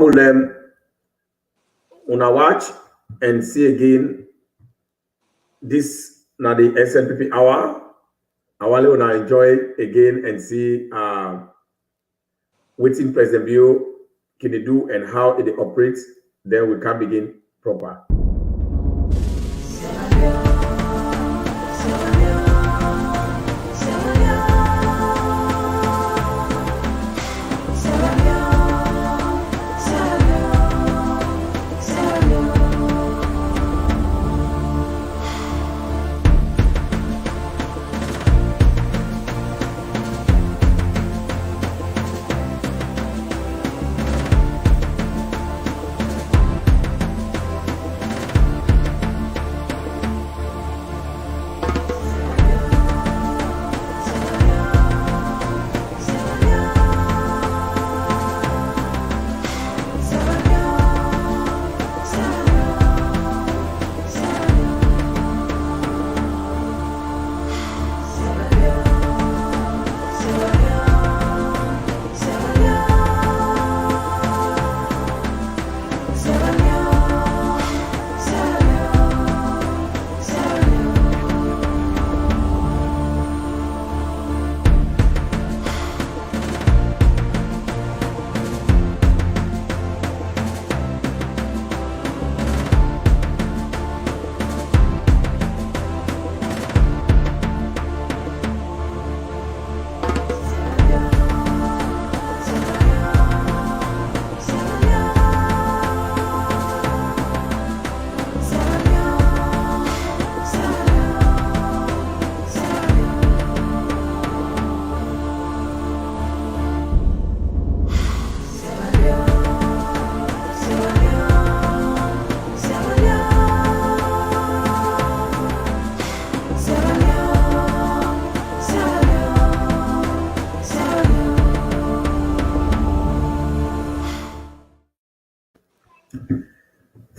Famulem, una watch and see again this na the SLPP hour. I want to enjoy again and see what in President Bio can do and how it operates. Then we can begin proper.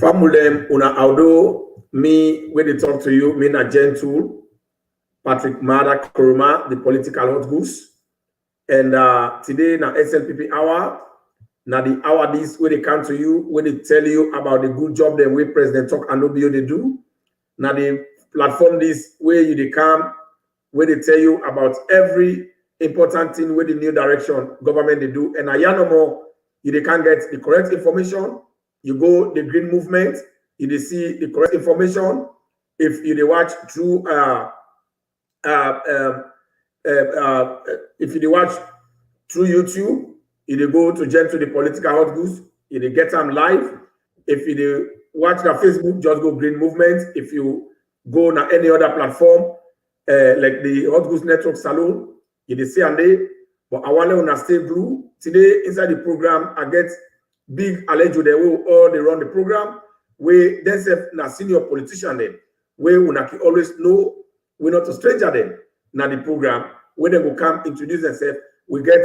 Famulem una audo me when they talk to you, me na gentle Patrick Mada Kuruma, the political hot goose. And today na SLPP hour. Now the hour this where they come to you, where they tell you about the good job that we President Talk and Obio they do. Now the platform this where you they come, where they tell you about every important thing where the new direction government they do. And no more, you they can't get the correct information. You go the green movement, you they see the correct information. If you they watch through if you they watch through YouTube, you they go to Gentle the political hot goose, you they get them live. If you they watch the Facebook, just go green movement. If you go on any other platform, like the Hot Goose Network Salon, you they see and they, but I want to stay blue. Today inside the program, I get big allejo they will all they run the program. We then say na senior politician then, we unaki always know we're not a stranger then. Now the program, when they will come introduce themselves, we get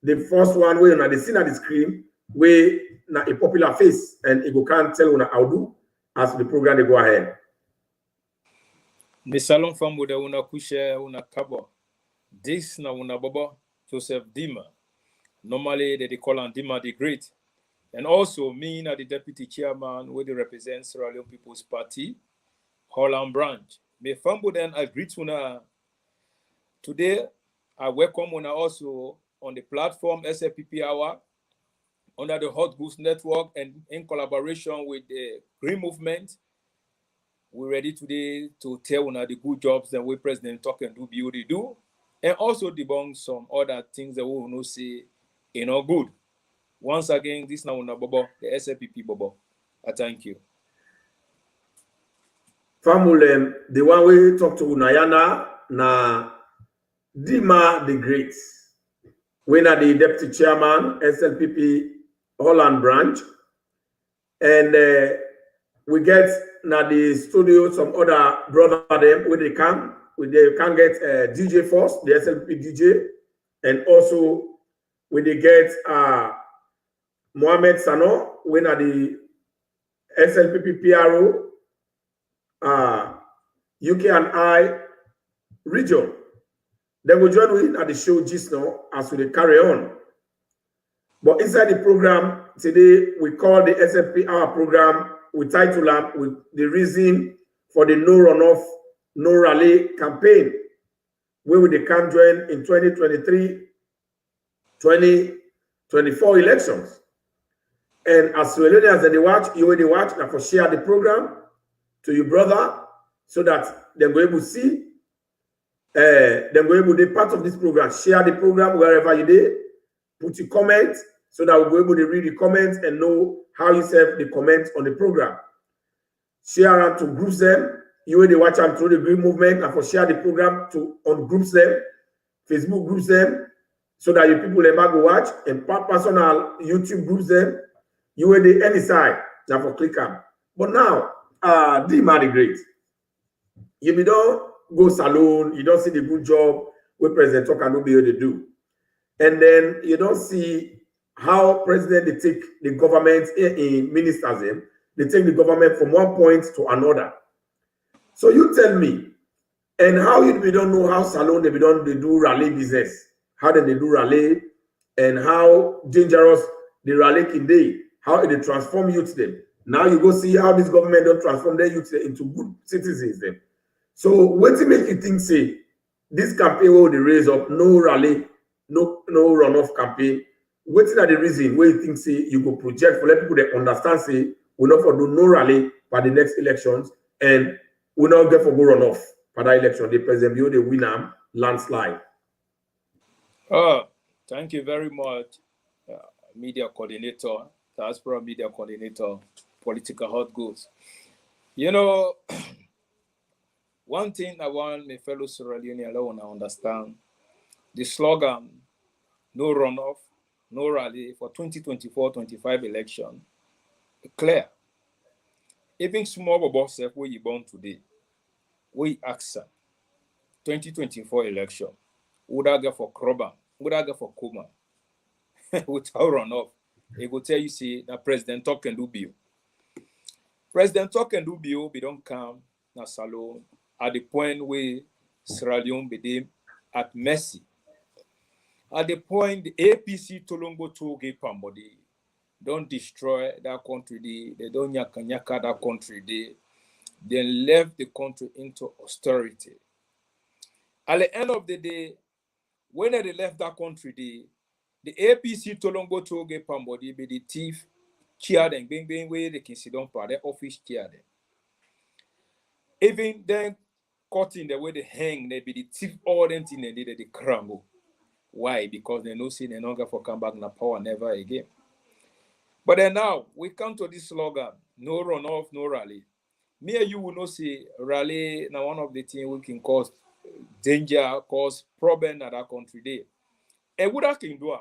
the first one where they see on the screen, where na a popular face and it go can't tell una how do as the program they go ahead. The salon from with una kushe una kabo. This na una baba Joseph Dima. Normally they call him Dima the Great. And also me na the deputy chairman where they represent Sierra Leone People's Party, Holland branch. Me fambo then I greet una today. I welcome una also on the platform SLPP Hour under the Hot Goose Network and in collaboration with the Green Movement. We're ready today to tell una the good jobs that we President Talk and do, and also debunk some other things that we will not say are not good. Once again, this now una bobo, the SLPP bobo. I thank you. Famulem, the one we talk to Unayana na Dima the Great. We are the deputy chairman, SLPP Holland branch. And we get now the studio some other brother them where they can get DJ Force, the SLPP DJ, and also when they get Mohamed Sano, when are the SLPP PRO, UK and I region. Then we join with at the show just now as we carry on. But inside the program today, we call the SFP Hour program, we title them with the reason for the no runoff, no rally campaign, where we can join in 2023, 2024 elections. And as well as they watch, you will watch, and for share the program to your brother so that they will able to see, they will able to be part of this program. Share the program wherever you did, put your comment so that we'll be able to read the comments and know how you serve the comments on the program. Share out to groups them. You will watch them through the Green Movement and for share the program to on groups them, Facebook groups them, so that your people ever go watch and personal YouTube groups them. You will the any side now for click them. But now, the man great. You be don't go salon, you don't see the good job where President Talk and be able to do. And then you don't see how president they take the government in ministers, they take the government from one point to another. So you tell me, and how we don't know how salon they do rally business, how they do rally, and how dangerous the rally can be, how they transform youth them. Now you go see how this government don't transform their youth into good citizens them. So what to make you think say this campaign will they raise up no rally, no runoff campaign? What is the reason where you think say you go project for let people that understand say we not for do no rally by the next elections and we not get for go runoff for that election. The president be the winner landslide. Thank you very much, media coordinator, diaspora media coordinator, political hot goods. You know, one thing I want my fellow Sierra Leoneans to understand, the slogan, no runoff, no rally for 2024-25 election, clear. Even small boss where you born today, we ask 2024 election, would I go for Kroban, would I go for Kuma? Without runoff, he will tell you, see, that President Talk and do bill. President Talk and do bill, we don't come na salon at the point where Sierra Leone be at mercy. At the point the APC Tolongo Toge Pambodi don't destroy that country, they don't nyaka that country, they left the country into austerity. At the end of the day, when they left that country, the APC Tolongo Toge Pambodi be the thief, cheer them, bing where they can sit down for their office cheer them. Even then, cutting the way they hang, they be the thief all them thing they did the crumble. Why? Because they know see they no for come back na power never again. But then now we come to this slogan: no runoff, no rally. Me and you will not see rally now one of the things we can cause danger, cause problem in that country there. And what I can do,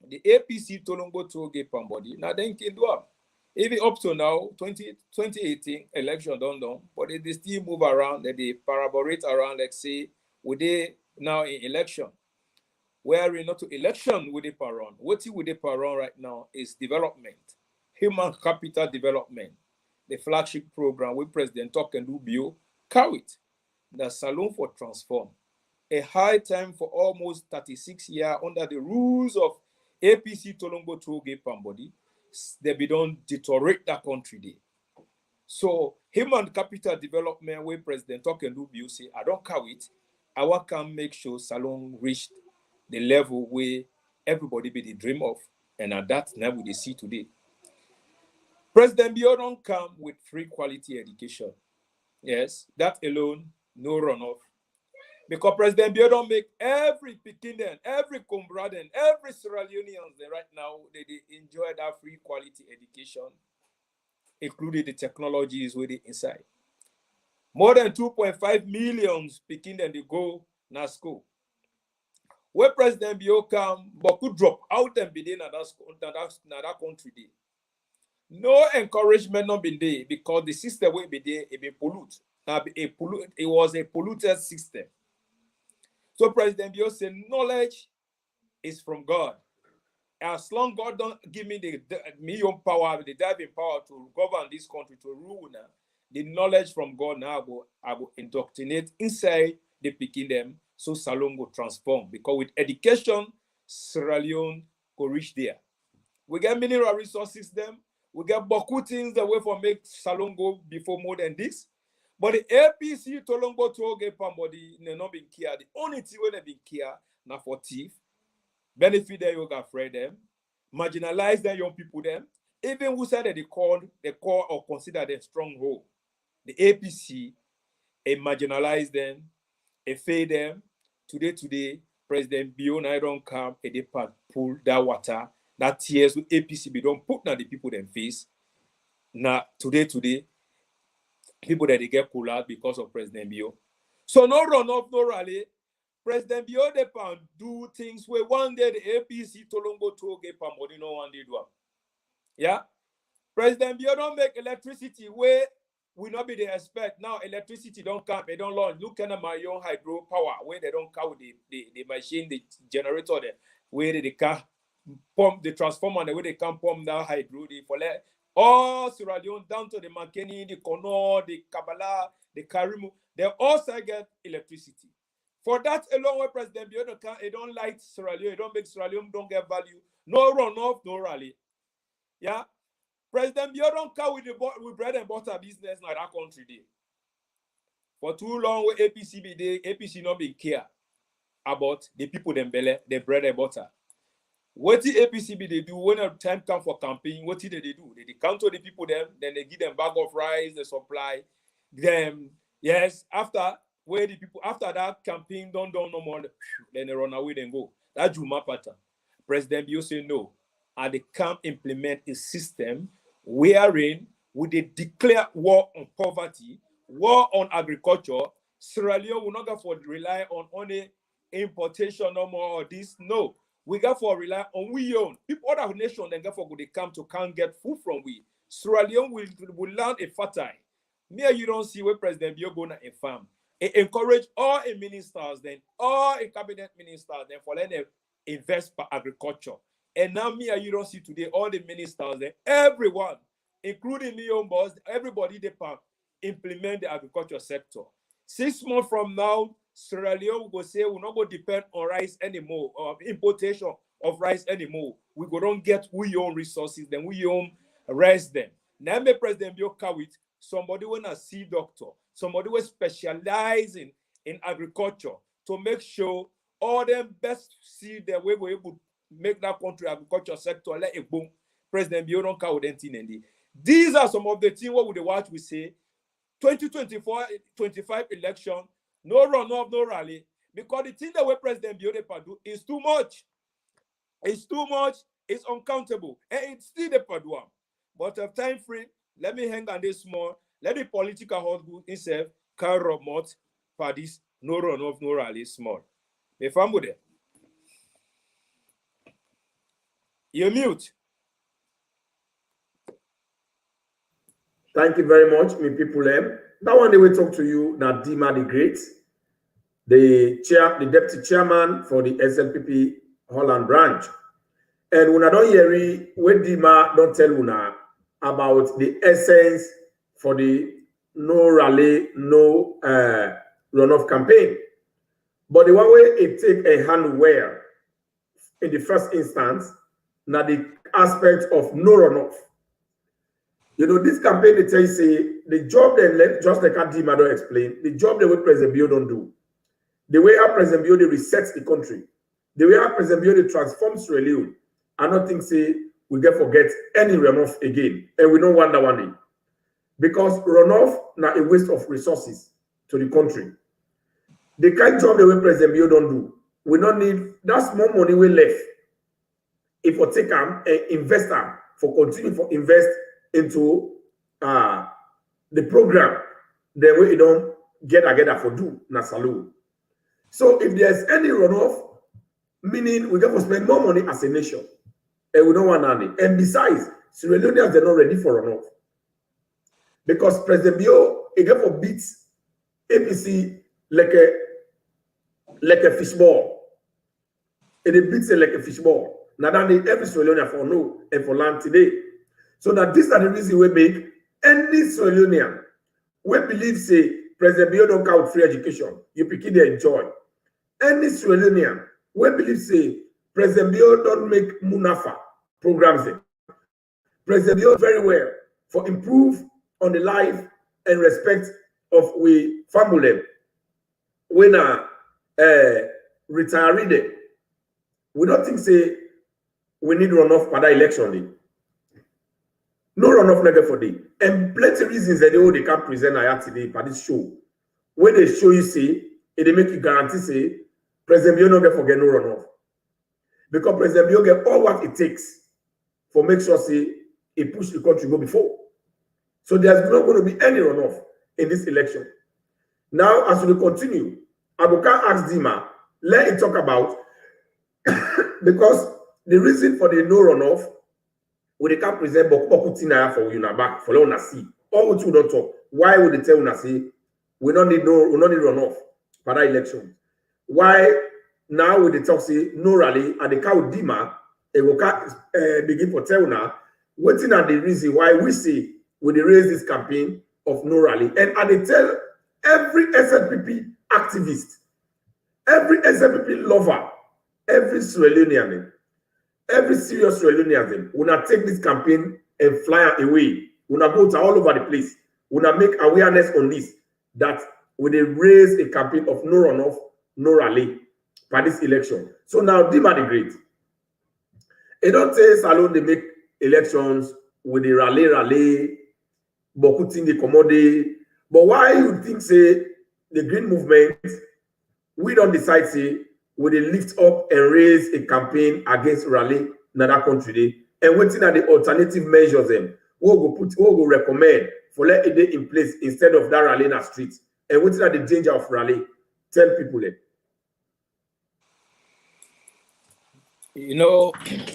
the APC Tolongo Toge Pambodi, now then can do. Even up to now, 2018 election done, but they still move around, they parabolate around, like say, would they now in election? Where we're not to election with the paron. What with the paron right now is development, human capital development. The flagship program with President Talk and do bio, carry it. The Salon for Transform. A high time for almost 36 years under the rules of APC Tolongo Toge Pambodi. They be don't deteriorate that country there. So human capital development where President Talk and do bio say, I don't carry it. I want to make sure Salon reached the level where everybody be the dream of, and at that level they see today. President Bio don't come with free quality education. Yes, that alone, no runoff. Because President Bio don't make every Pekinan, every Combraden, every Sierra Leoneans right now, they enjoy that free quality education, including the technologies with it inside. More than 2.5 million Pekinan they go na school. Where President Bio come, but could drop out and be there in that country. No encouragement not been there because the system will be there, it be pollute. It was a polluted system. So President Bio said, knowledge is from God. As long God don't give me the own power, the divine power to govern this country, to rule now, the knowledge from God now I will indoctrinate inside the picking them. So Salon will transform because with education, Sierra Leone will reach there. We get mineral resources them. We get Boku things the way for make Salon go before more than this. But the APC Tolongo to get somebody they not been care. The only thing when they been care now for thief, benefit them, you got afraid them, marginalize them young people them. Even who said that they call or consider them stronghold. The APC, a marginalize them, a fade them. Today, President Bio I don't come, a depart pull that water, that tears with APC be don't put now the people them face. Now today, people that they get cool out because of President Bio. So no run off, no rally. President Bio they can do things where one day the APC Tolongo to get money, no one did one. Yeah. President Bio don't make electricity where we not be the expect. Now electricity don't come, they don't launch. Look at my own hydro power where they don't count the machine, the generator there, where they can pump the transformer, the way they can pump that hydro for let all Sierra Leone down to the Makeni, the Kono, the Kabbalah, the Karimu, they also get electricity. For that alone, where President Bio don't light Sierra Leone, don't make Sierra Leone don't get value. No runoff, no rally. Yeah. President Bio don't come with bread and butter business in that country day. For too long, with APC be there, APC not be care about the people them belly, the bread and butter. What the APC be they do when the time come for campaign? What did they do? They count to the people them, then they give them bag of rice, they supply them. Yes, after where the people after that campaign don't no more, then they run away, then go. That Juma pattern. President Bio say no, and they can't implement a system wherein would they declare war on poverty, war on agriculture. Sierra Leone will not go for rely on only importation no more or this. No, we got for rely on we own. People other nations then go for they come to can't get food from we. Sierra Leone will land a fertile. Me you don't see where President Bio go na a farm. It encourage all a ministers then, all a cabinet ministers then for them invest for agriculture. And now me and you don't see today all the ministers there, everyone, including me own boss, everybody they can implement the agriculture sector. 6 months from now, Sierra Leone will go say we're not going to depend on rice anymore, or importation of rice anymore. We go don't get we own resources, then we own rest them. Now me President Bio Kawit, somebody when a seed doctor, somebody will specialize in agriculture to make sure all them best seed that we were able to make that country agriculture sector let it boom. President Bio don't count anything. These are some of the things what would the watch we say 2024-25 election, no runoff, no rally, because the thing that we President Bio do is too much. It's too much, it's uncountable, and it's still the Paduam. But of time frame, let me hang on this small, let the political hot good itself carry remote parties, no runoff, no rally, small. If I'm with it. You're mute. Thank you very much, my people. That one they will talk to you now, Dima the Great, the deputy chairman for the SLPP Holland branch. And when I don't hear it, when Dima don't tell Una about the essence for the no rally, no runoff campaign. But the one way it take a hand where in the first instance, now the aspect of no runoff. You know, this campaign, they tell you, say, the job they left, just like Dima don't explain, the job the way President Bio don't do, the way our President Bio they reset the country, the way our President Bio they transform Sierra Leone, I don't think, say, we get forget any runoff again, and we don't want that one day. Because runoff now a waste of resources to the country. The kind of job the way President Bio don't do, we don't need, that's more money we left. If we take an investor for continue for invest into the program, then we don't get together for do na salute. So if there's any runoff, meaning we get to spend more money as a nation, and we don't want any. And besides, Sierra Leoneans are not ready for runoff because President Bio he get for beat APC like a fishball. It beats it like a fishball. Now that every Sierra Leonean for no and for land today. So that these are the reasons we make any Sierra Leonean we believe say President Bio don't count free education. You begin to enjoy. Any Sierra Leonean we believe say President Bio don't make Munafa programs. President Bio very well for improve on the life and respect of we family when retiree them. We don't think say we need runoff for that election day. No runoff nigga for day. And plenty reasons that they can't present today for this show. When they show you say, it they make you guarantee say President Bio no get forget no runoff. Because President Bio get all what it takes for make sure say he push the country go before. So there's not going to be any runoff in this election. Now, as we continue, I will ask Dima, let him talk about because the reason for the no runoff, we can't present Boku Tina for you back for una see. All what you don't talk. Why would they tell una say we don't need runoff for that election? Why now would they talk say no rally and the cow Dima it will begin for tell una waiting at the reason why we say we raise this campaign of no rally and they tell every SLPP activist, every SLPP lover, every Sierra Leonean, every serious Sierra Leonean, will not take this campaign and fly away. Will not go to all over the place. Will not make awareness on this that we raise a campaign of no runoff, no rally for this election. So now, Dima the Great. It don't say Salon they make elections with the rally, Bokutin the commodity. But why you think say the Green Movement, we don't decide say we lift up and raise a campaign against rally in that country day, and waiting at the alternative measures them, we will recommend for let a day in place instead of that rally in the streets, and waiting at the danger of rally, tell people them. You know,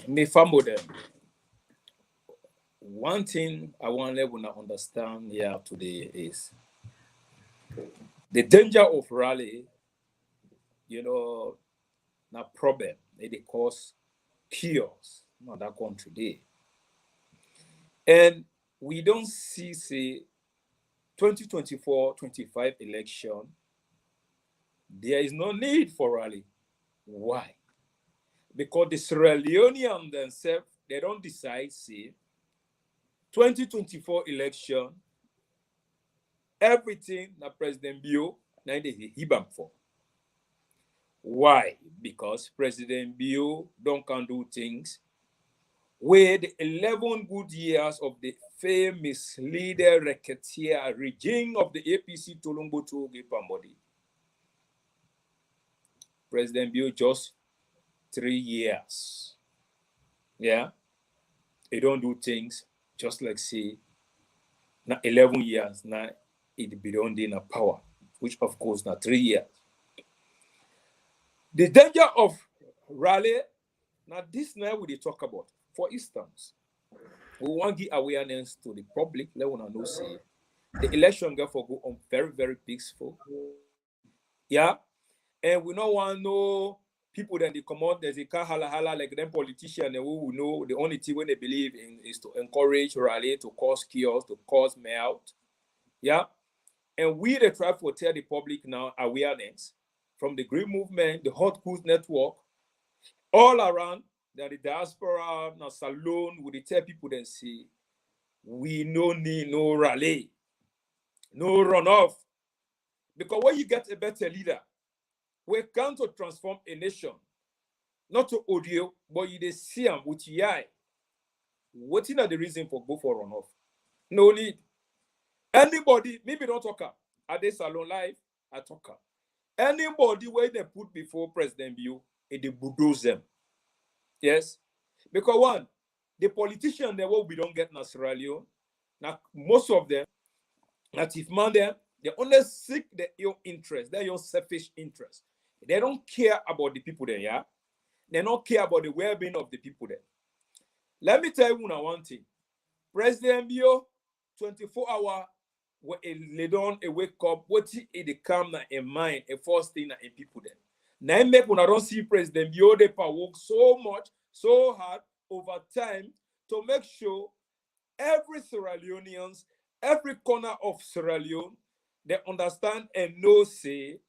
me family them. One thing I want everyone to understand here today is the danger of rally, you know, na problem. They cause chaos in that country day. And we don't see, say, 2024-25 election, there is no need for rally. Why? Because the Sierra Leoneans themselves, they don't decide, say, 2024 election, everything that President Bio, now they hibam for. Why? Because President Bio don't can do things where the 11 good years of the famous leader racketeer regime of the APC Tolombo Toge Pambodi. President Bio just 3 years. Yeah. He don't do things just like say now 11 years now it beyond in a power, which of course now 3 years. The danger of rally, now this now we talk about. For instance, we want to give awareness to the public. Let one know say the election therefore go on very, very peaceful. Yeah. And we don't want to know people that they come out, there's a car hala like them politicians and who know the only thing when they believe in is to encourage rally, to cause chaos, to cause melt. Yeah. And we they try to tell the public now awareness from the Green Movement, the Hot Goods Network, all around that the diaspora now salon would tell people then say we no need no rally, no runoff. Because when you get a better leader, we come to transform a nation, not to audio, but you see them with your eye. What is the reason for go for runoff? No need. Anybody, maybe don't talk up. At this salon live, I talk up. Anybody where they put before President Bio, they bulldoze them. Yes? Because one, the politicians they will be don't get Sierra Leone. Now, most of them, that if man them, they only seek their own interest, their own selfish interest. They don't care about the people there, yeah? They don't care about the well-being of the people there. Let me tell you one thing. President Bio, 24 hours, when they don't wake up, what is the calm in mind, a first thing in people there. Now, make when I don't see President Bio, they work so much, so hard over time to make sure every Sierra Leoneans, every corner of Sierra Leone, they understand and know, say,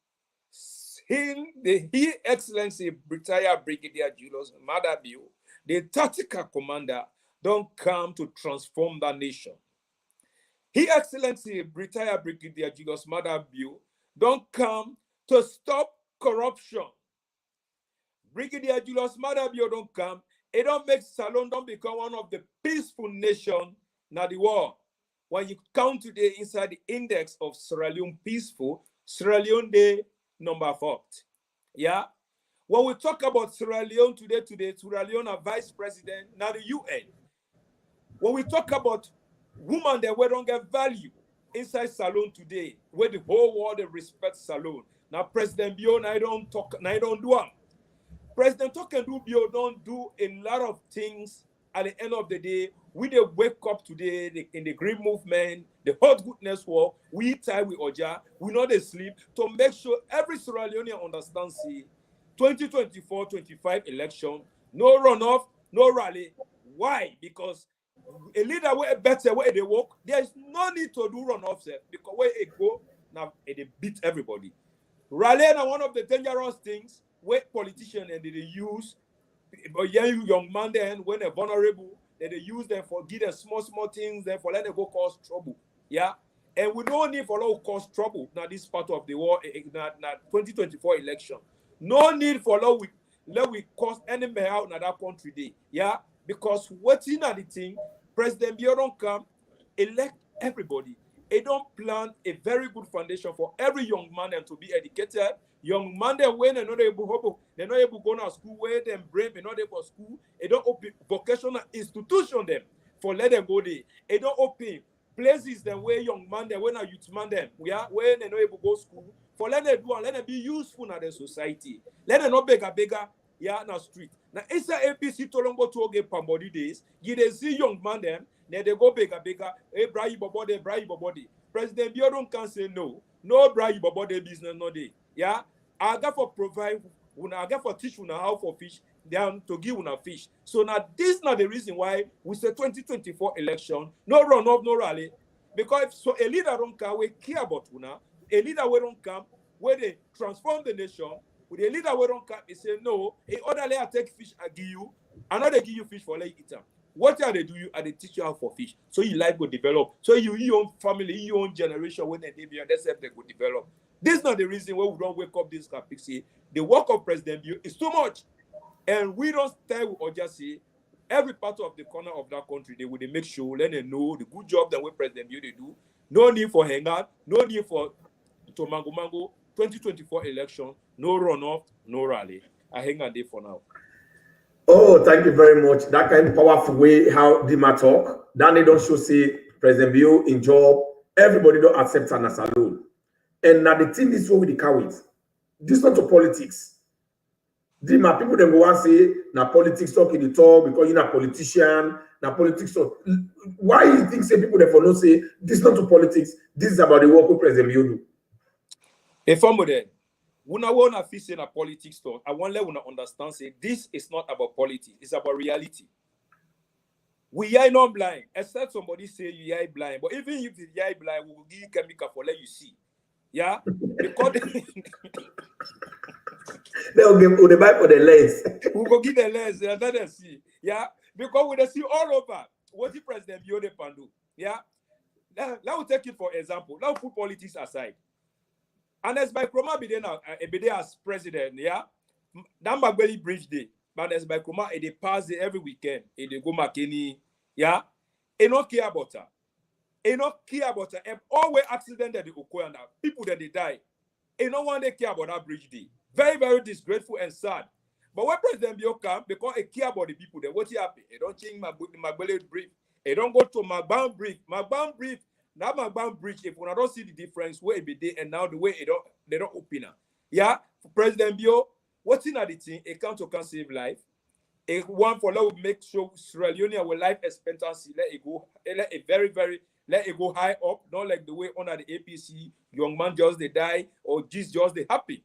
His Excellency retired Brigadier Julius Madabio, the tactical commander, don't come to transform that nation. His Excellency, retired Brigadier Julius Maada Bio, don't come to stop corruption. Brigadier Julius Maada Bio don't come. It don't make Salone don't become one of the peaceful nation in the world. When you count today inside the index of Sierra Leone peaceful, Sierra Leone day number 4. Yeah. When we talk about Sierra Leone today, Sierra Leone are vice president, now the UN. When we talk about women that we don't get value inside Salone today, where the whole world they respect Salone. Now President Bio, I don't talk, I don't do them. President Tokendu Bio don't do a lot of things. At the end of the day, we they wake up today in the green movement, the hot goodness war, we tie with Oja, we know they sleep to make sure every Sierra Leonean understands see 2024-25 election, no runoff, no rally. Why? Because a leader way better where they work, there is no need to do runoffs because where it go now they beat everybody. Rally is one of the dangerous things where politicians and they use young man then when they're vulnerable, they use them for give them small things, then for let them go cause trouble. Yeah. And we don't need for law cause trouble now this part of the war, now 2024 election. No need for law we cause any out in that country day. Yeah. Because what's in the thing, President Bio don't come, elect everybody. They don't plan a very good foundation for every young man and to be educated. Young man then when they're not able to go to school, where them brain they're not able to school, they don't open vocational institution them for let them go there. They don't open places them where young man then when a youth man them where they're not able to go to school for let them do and let them be useful in the society. Let them not beggar yeah na street. Now it's a APC Tolombo to get Pambodi days. You they see young man them, then they go beggar, hey Brayi Bobode. President Biodon can say no Brayi Bobode business no day. Yeah, I got for provide I got for teach una how for fish, then to give una fish. So now this is not the reason why we say 2024 election, no runoff, no rally. Because if so a leader don't come, we care about una, a leader we don't come, where they transform the nation. With a leader we don't come, they say no, a other layer take fish I give you, another give you fish for let eat them. What are they do you? Are they teach you how for fish? So your life will develop. So your own family, your own generation, when they be on themselves, they will develop. This is not the reason why we don't wake up this topic. Say the work of President Bio is too much. And we don't tell or just say every part of the corner of that country, they will make sure, let them know the good job that we President Bio they do. No need for hangout, no need for to mango. 2024 election, no runoff, no rally. I hang on there for now. Oh, thank you very much. That kind of powerful way how Dima talk. Then they don't show say President Bio in job. Everybody don't accept an as alone. And now the thing is what with the cowards. This not to politics. Dima people then go and say now politics talking the talk because you're a politician. Now politics talk. Why you think say people therefore not say this not to politics? This is about the work of President Bio do. If I'm with it, when I want to fix in a politics talk, I want to let you understand say this is not about politics, it's about reality. We are not blind, except somebody say you are blind. But even if you are blind, we will give you chemical for let you see. Yeah? Because they'll give the buy for the lens. We will give the lens and let them see. Yeah? Because we see all over what the President Bio de Pandu. Yeah? Now we'll take it for example. Now put politics aside. And as by Kroma be now as president, yeah. That Magbeli Bridge Day, but as by Kroma they pass it every weekend. They go Makeni, yeah. They not care about her. They not care about her. And always accident that they occur and people that they die. They no one they care about that Bridge Day. Very, very disgraceful and sad. But when President Bio come, because they care about the people, then what happen? They don't change Magbeli Bridge. They don't go to Magban Bridge. Magban Bridge. Now Magban Bridge, if we don't see the difference where it be there and now the way they don't open it. Yeah, for President Bio, what's in the thing? A count to save life. A one for let make sure Sierra Leone with life expectancy let it go, let it go high up, not like the way under the APC, young man just they die or just they happy.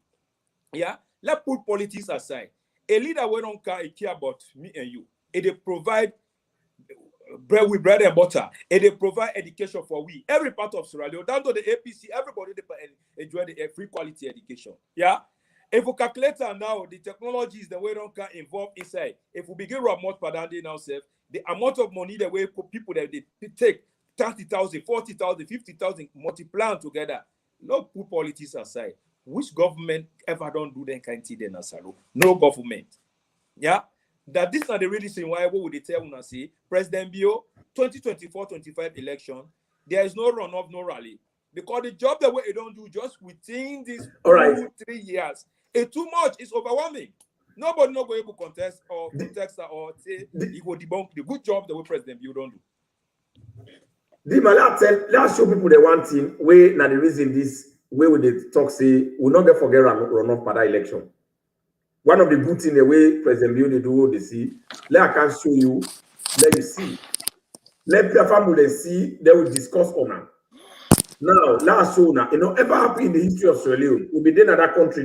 Yeah, let's put politics aside. A leader we don't care about me and you. They provide bread with bread and butter, and they provide education for we. Every part of Sierra Leone, down to the APC, everybody they enjoy the free quality education. Yeah, If we calculate now, the technology is the way don't can involve inside. If we begin remote padandi now, the amount of money the way people that they take 30,000, 40,000, 50,000, multiply together. No put politics aside. Which government ever don't do that kind of thing then, Asalo? No government. Yeah. That this is the reason why what would they tell us say President Bio 2024-25 election, there is no runoff, no rally. Because the job that we don't do just within these 2-3 years, it's too much, it's overwhelming. Nobody not going to contest or contest or say he will debunk the good job that we President Bio don't do. Let's show people the one thing way now the reason this way with the talk say we'll not get forget runoff for that election. One of the good things the way President Bio they do they see, let I can show you, let you see. Let the family see, they will discuss on it. Now, last show now, ever happen in the history of Sierra Leone, we'll be there in that country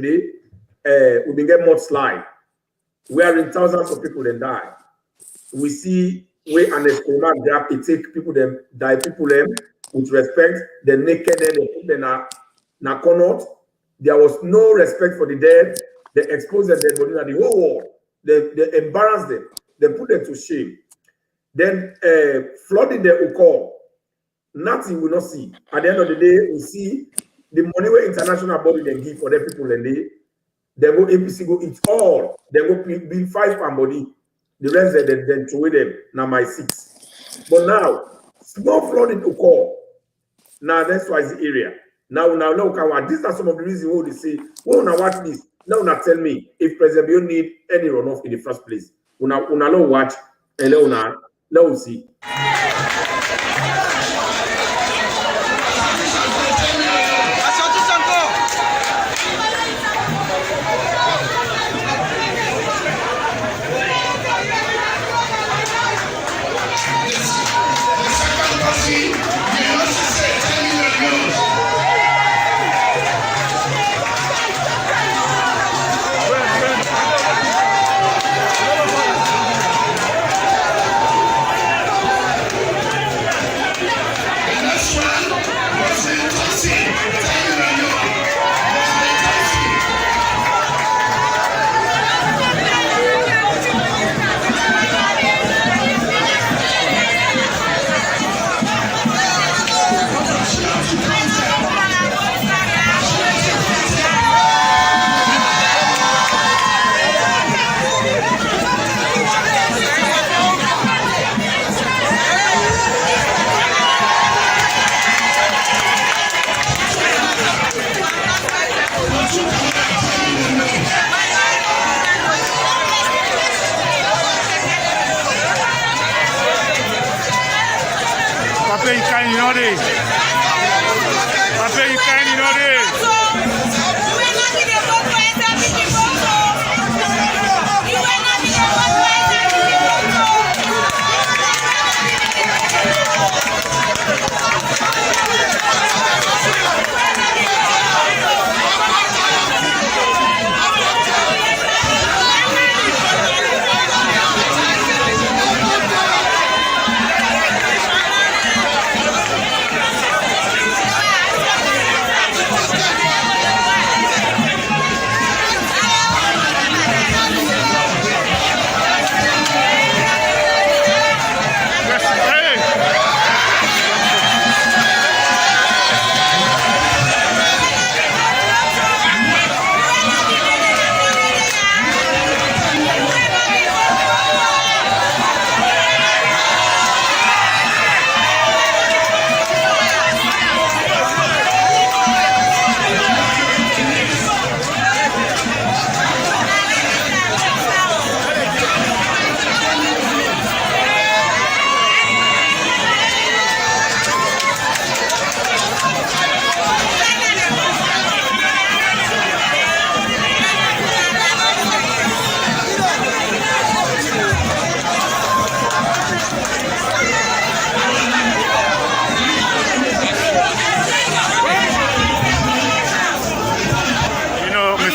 there, we'll be get mudslide, wherein thousands of people then die. We see where an experiment there, it take people them, die people them with respect, the naked, they put them na corner. There was no respect for the dead. They exposed their dead body in the whole world. They embarrassed them. They put them to shame. Then flooding the occur. Nothing we not see. At the end of the day, we see the money where international body they give for the people and they go APC go eat all. They go build 5 pound body. The rest they then throw them now my 6. But now small flooding occur. Now that's why the area. Now these are some of the reasons why they say, well, now watch this. Now tell me if President Bio need any runoff in the first place. Una no watch and now see.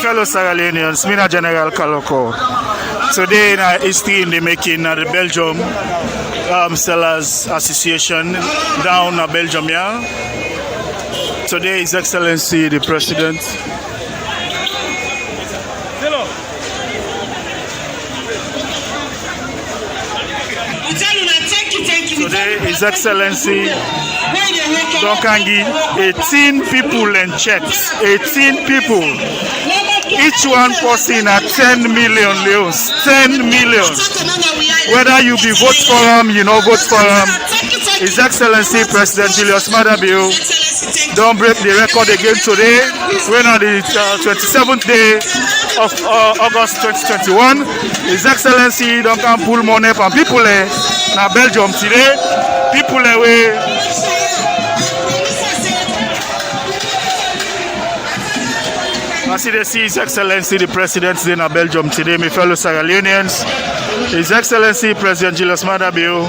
Fellow Sierra Leoneans, Mina General Kaloko. Today in our history in the making at the Belgium Sellers Association down in Belgium here. Today His Excellency the President Today, His Excellency Donkangi, 18 people and checks. 18 people. Each one person at 10 million leons. 10 million. Whether you be vote for him, you know vote for him. His Excellency President Julius Maada Bio don't break the record again today. We're on the 27th day of August 2021. His Excellency don't come pull money from people in Belgium today. People away. I see they see His Excellency the President in Belgium today, my fellow Sierra Leoneans. His Excellency President Julius Maada Bio,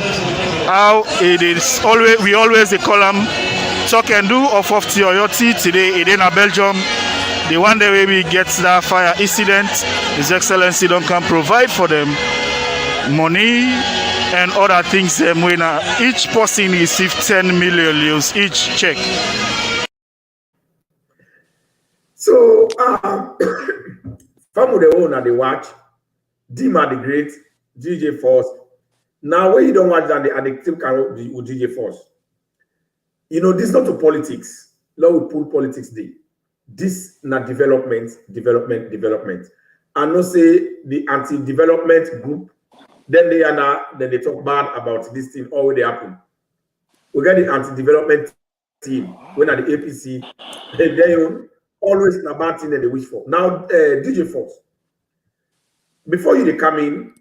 how it is always we always call him talk and do of Tioyoti today in Belgium. The one day we get that fire incident, His Excellency don't come provide for them money and other things. When each person receive 10 million euros each check. So, from the owner they watch, Dima the Great, DJ Force. Now, when you don't watch that, the addictive carrot with DJ Force. You know, this is not to politics. Now we pull politics day. This not development. And no say the anti-development group, then they talk bad about this thing, all they happen. We get the anti-development team, when at the APC, they always in a bad thing that they wish for. Now, DJ Force, before you come in,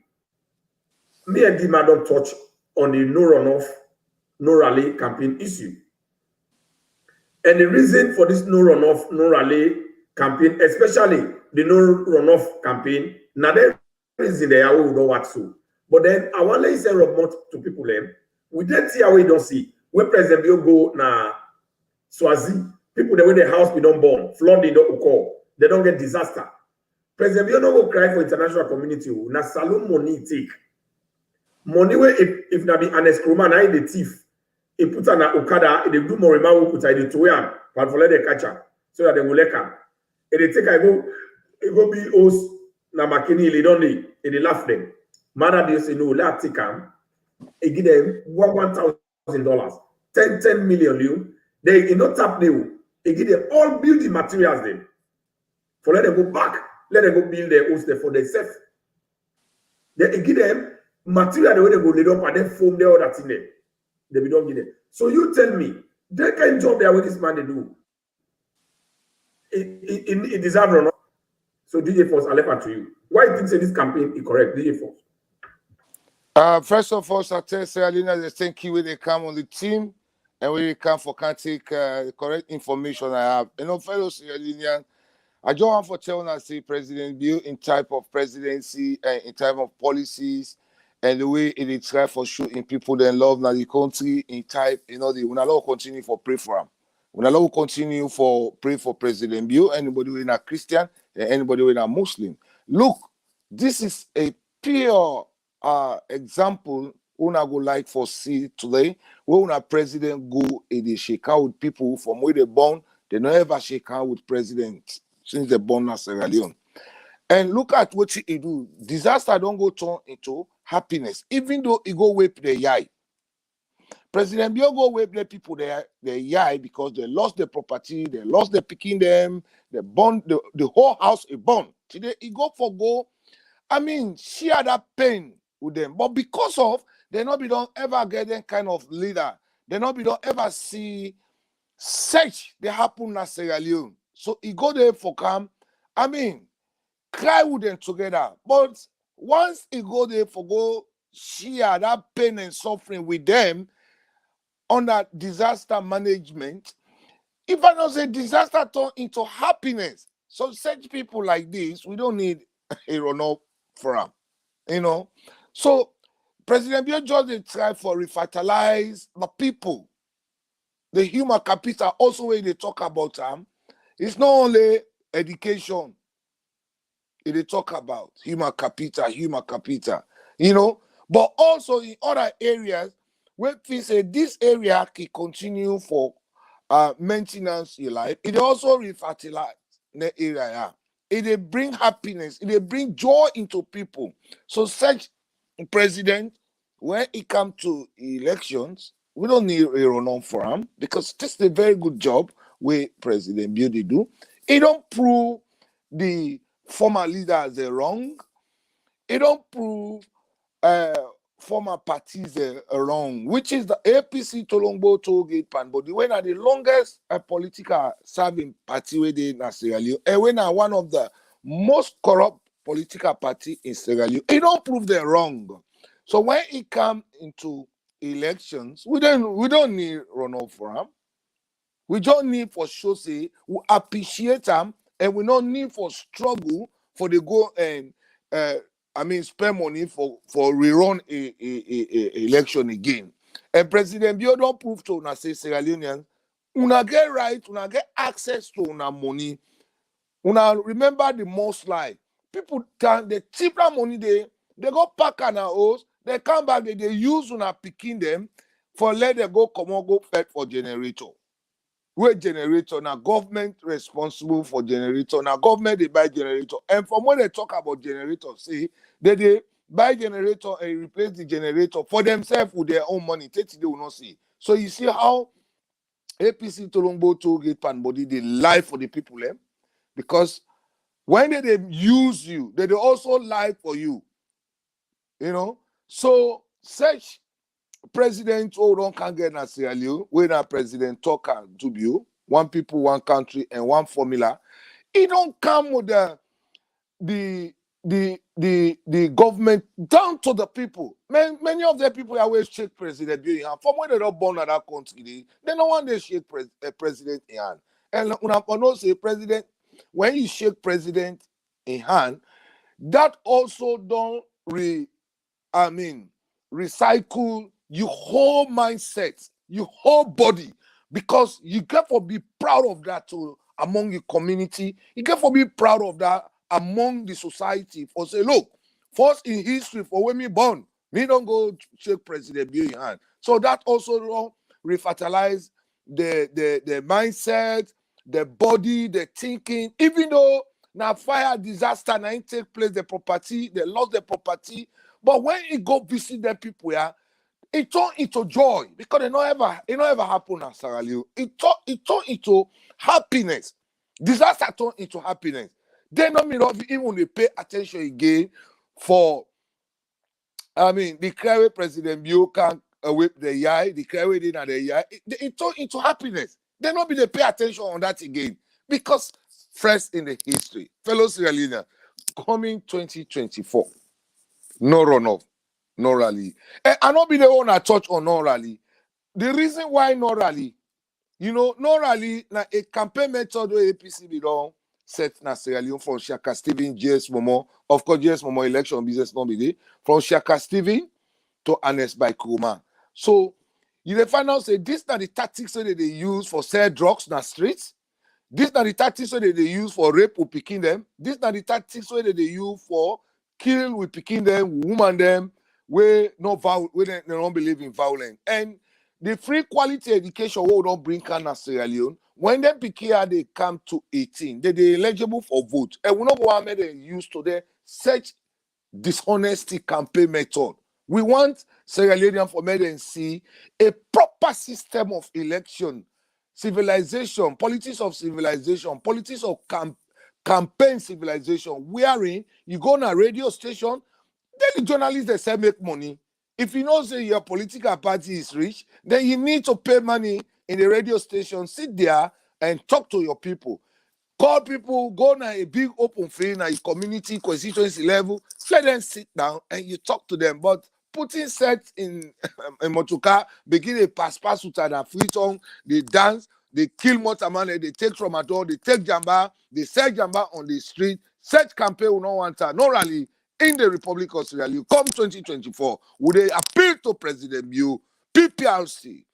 me and Dima don't touch on the no runoff, no rally campaign issue. And the reason for this no runoff, no rally campaign, especially the no runoff campaign, now there is in the area we don't watch so. But then I want to say more to people them. We didn't see how we don't see. When President Bio go na Swazi, people the way the house we don't burn, flooding don't occur, they don't get disaster. President Bio don't go cry for international community. Na salon money take. Money where if na be an escrow na the thief. He put an Okada, they do more remark put I to him, but for let the catcher so that they will let him. And they take I go be host na makini they don't need, and they laugh them. Mother they say no, let take him. He give them $1,000, 10 million you. They not tap them. He give them all building materials them. For let them go back, let them go build their host for themselves. They give them material the way they go lay up and then foam their other thing there. They don't get it. So you tell me, that kind of job there with this man they do. It deserves or not. So DJ Force, I left it to you. Why do you think say this campaign is correct, DJ Force? First of all, I tell Seralina they thank you when they come on the team and when they come for can take the correct information I have. You know, fellow Seralinian, I just want to tell us say President Bill in type of presidency and in type of policies. And the way it try for shooting people that love now the country in type, you know, when Allah will continue for pray for him. When Allah will continue for pray for President Bill, anybody who is a Christian and anybody who is a Muslim. Look, this is a pure example una go like for see today, where una president go and they shake out with people from where they born, they never ever shake out with president since they born in Sierra Leone. And look at what he do. Disaster don't go turn into happiness, even though he go whip the yai. President Bio go whip the people the yai because they lost their property, they lost their picking them, they burn the whole house a burn. Today he go for go. I mean, share that pain with them. But because of they not be don't ever get that kind of leader, they not be don't ever see such they happen in Sierra Leone. So he go there for come. I mean, cry with them together. But once he go there for go share that pain and suffering with them under disaster management, if I don't say disaster turn into happiness. So such people like this, we don't need a run-up for them. You know? So President Bill just try for revitalize the people. The human capital, also when they talk about them, it's not only education. They talk about human capital, you know, but also in other areas where we say this area can continue for maintenance in life. It also revitalize the area. It bring happiness. It bring joy into people. So such president when it comes to elections, we don't need a runoff for him because this is a very good job where President Bill do. He don't prove the former leaders are wrong. He don't prove former parties are wrong, which is the APC Tolongbo Tollgate Panbody. When are the longest political serving party where they in Sierra Leone, and when are one of the most corrupt political party in Sierra Leone, he don't prove they're wrong. So when it comes into elections, we don't need runoff for him. We don't need for show say we appreciate them, and we don't need for struggle for the go and spend money for rerun a election again. And President Bio don't prove to una say Sierra Leoneans, una get right, una get access to una money. Una remember the most lie. People can they tip that money they go pack on our house, they come back, they use una picking them for let them go come on go fed for generator. Where generator now government responsible for generator. Now government they buy generator. And from when they talk about generator, see they buy generator and replace the generator for themselves with their own money. They will not see. So you see how APC Tolongbo Tollgate Panbody they lie for the people because when they use you, they also lie for you. You know, so such president who don't can get na Sierra Leone, when a president talk and do you, one people, one country, and one formula, it don't come with the government down to the people. Many of the people always shake president in hand. From when they don't born at that country, they don't want to shake president in hand. And when I say president, when you shake president in hand, that also don't recycle your whole mindset, your whole body, because you get to be proud of that too among your community. You get to be proud of that among the society. For say, look, first in history, for when me born, me don't go shake President Bill in hand. So that also don't refertilize the mindset, the body, the thinking. Even though now fire disaster now take place, the property, they lost the property. But when you go visit the people here, it turned into joy because it not ever happen in Sierra Leone. It turned into happiness. Disaster turned into happiness. They not even they pay attention again for the cry President Bio can whip the yai, the cry in the yai. It turned into happiness. They not be they pay attention on that again because first in the history, fellow Sierra Leoneans, coming 2024, no runoff. No rally. And I not be the one that touch on no rally. The reason why no rally, no rally, na a campaign method where APC be don't set na Sierra Leone from Shaka Stephen, JS Momo. Of course, JS Momo election business not be there. From Shaka Stephen to Ernest by Kuma. So you find out say this are the tactics that they use for sell drugs na streets. These are the tactics that they use for rape or picking them. These are the tactics that they use for kill with picking them, woman them. We don't believe in violence. And the free quality education we don't bring in Sierra Leone, when them PKR they come to 18, they eligible for vote. And we not go and use today such dishonesty campaign method. We want Sierra Leone for me and see a proper system of election, civilization, politics of civilization, politics of campaign civilization, wherein you go on a radio station. Then the journalists they say make money. If you know say your political party is rich, then you need to pay money in the radio station, sit there and talk to your people. Call people, go on a big open field na your community constituency level, let them sit down and you talk to them. But putting set in Motuka, begin a pass with a free tongue, they dance, they kill Motamane, they take Tramadol, they take Jamba, they sell Jamba on the street. Such campaign will not want to, no rally. In the Republic of Sierra Leone, come 2024, would they appeal to President Bill, PPRC,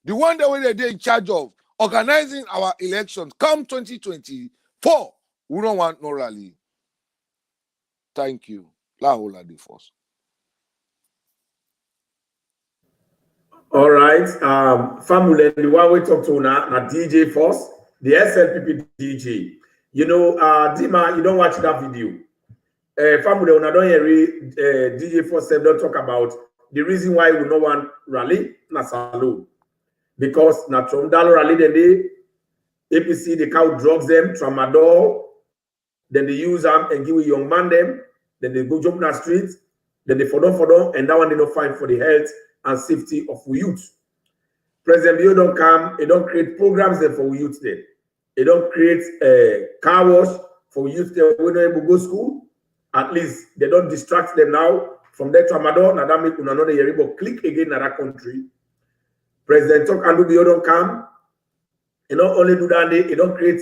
the one that they're in charge of organizing our elections, come 2024, we don't want no rally. Thank you. La Hola de Force. All right. Family, the one we talk to now, DJ Force, the SLPP DJ. Dima, you don't watch that video. Family, when I don't hear DJ Force don't talk about the reason why we no want rally na saloon. Because na Tromdalo rally then they APC they cow drugs them, tramadol, then they use them and give a young man them, then they go jump in the streets, then they for them, and that one they don't find for the health and safety of we youth. President Bio don't come, they don't create programs there for we youth there. They don't create a car wash for youth there when they able to go school. At least they don't distract them now from their tramadol. Now that make another year able click again in that country. President Tok and Bio don't come. They don't only do that, they don't create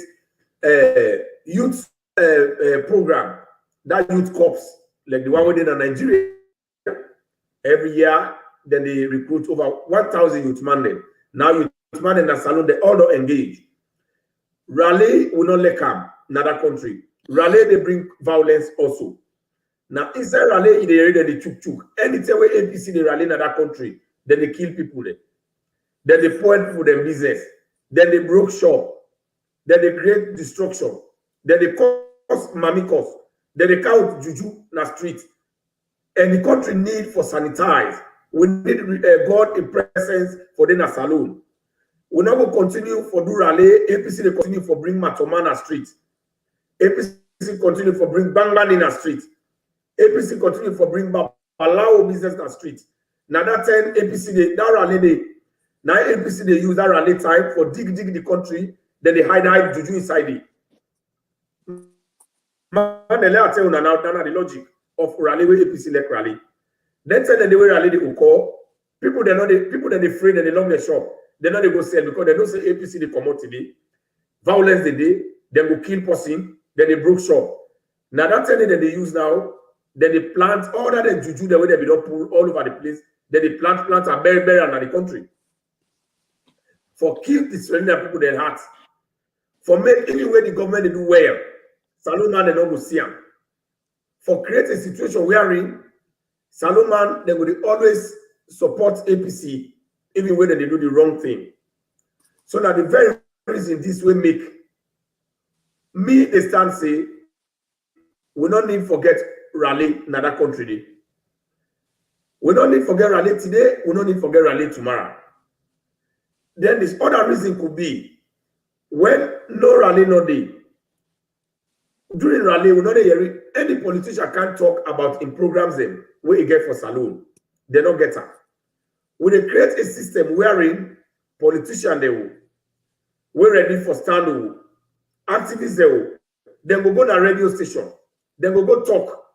a youth program, that youth corps, like the one we did in Nigeria. Every year, then they recruit over 1,000 youth man then. Now youth man in the salon, they all don't engage. Rally will not let come in that country. Rally, they bring violence also. Now, inside rally, they area they chuk. Anytime where APC they rally in that country, then they kill people there. Then they point for their business. Then they broke shop. Then they create destruction. Then they cause mamikos. Then they count juju in the street. And the country need for sanitize. We need God in presence for the saloon. We now go continue for do rally. APC they continue for bring Matomana street. APC continue for bring Banglan in the street. APC continue for bring Balao business in the street. Now that time APC they that rally they now APC they use that rally time for dig the country. Then they hide juju inside it. Man, they let tell you now the logic of rally where APC like rally. Then tell them the way rally they will call people. They know the people that they afraid and they long the shop. They know they go sell because they don't say APC they come out today. Violence they did, they go kill person, then they broke shop. Now that thing that they use now, then they plant all that and juju the way they be don't pull all over the place. Then they plant and bury around the country. For kill the surrender people their hearts. For make anyway the government they do well. Salon man they don't go see them. For create a situation wherein Salon man they will always support APC even when they do the wrong thing. So now the very reason this will make me they stand say we don't need forget rally in that country day. We don't need forget rally today, we don't need forget rally tomorrow. Then this other reason could be when no rally no day. During rally, we know any politician can't talk about in programs them where you get for saloon. They don't get her. When they create a system wherein politicians they will, we're ready for stand, activists they will, then we'll go to a radio station, then we'll go talk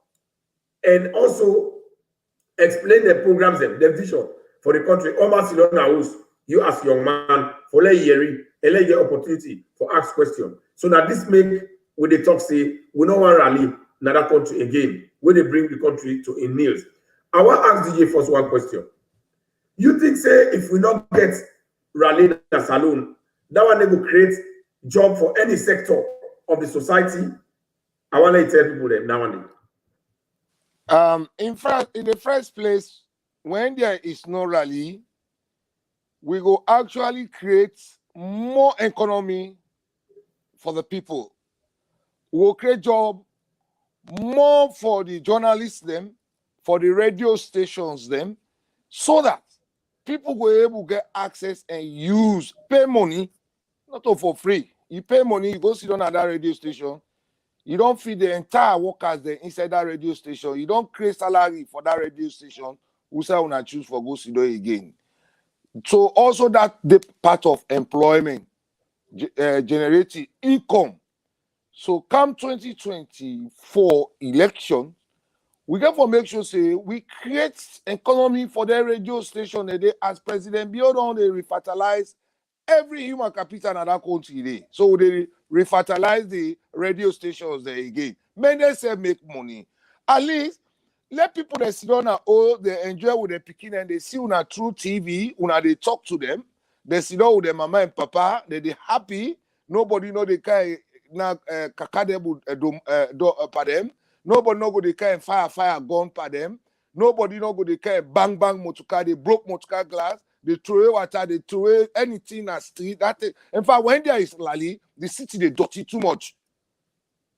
and also explain the programs them, the vision for the country. Almost house, you as young man for let you get opportunity for ask question. So that this make when they talk say we don't want rally in another country again, when they bring the country to in meals. I want to ask DJ first one question. You think say if we not get rally in the saloon, that one they will create job for any sector of the society? I want to tell people them now and then. In fact, in the first place, when there is no rally, we will actually create more economy for the people. We will create job more for the journalists them, for the radio stations them, so that people will able to get access and use, pay money, not all for free. You pay money, you go sit on at that radio station. You don't feed the entire workers there inside that radio station. You don't create salary for that radio station. Who say when I choose for go sit again. So also that the part of employment, generating income. So come 2024 election, we get for make sure say we create economy for the radio station today as President Biodon they refertilize every human capital in that country today. So they refertilize the radio stations there again. Many say make money. At least let people that sit down and they enjoy with their picking and they see una through TV, una they talk to them, they sit down with their mama and papa, they happy. Nobody know they can na kakadem pa them. Nobody know go they can fire gun pa them. Nobody know go they can bang motorcar, they broke motorcar glass, they throw away water, they throw away anything in the street. That in fact, when there is rally, the city they dirty too much.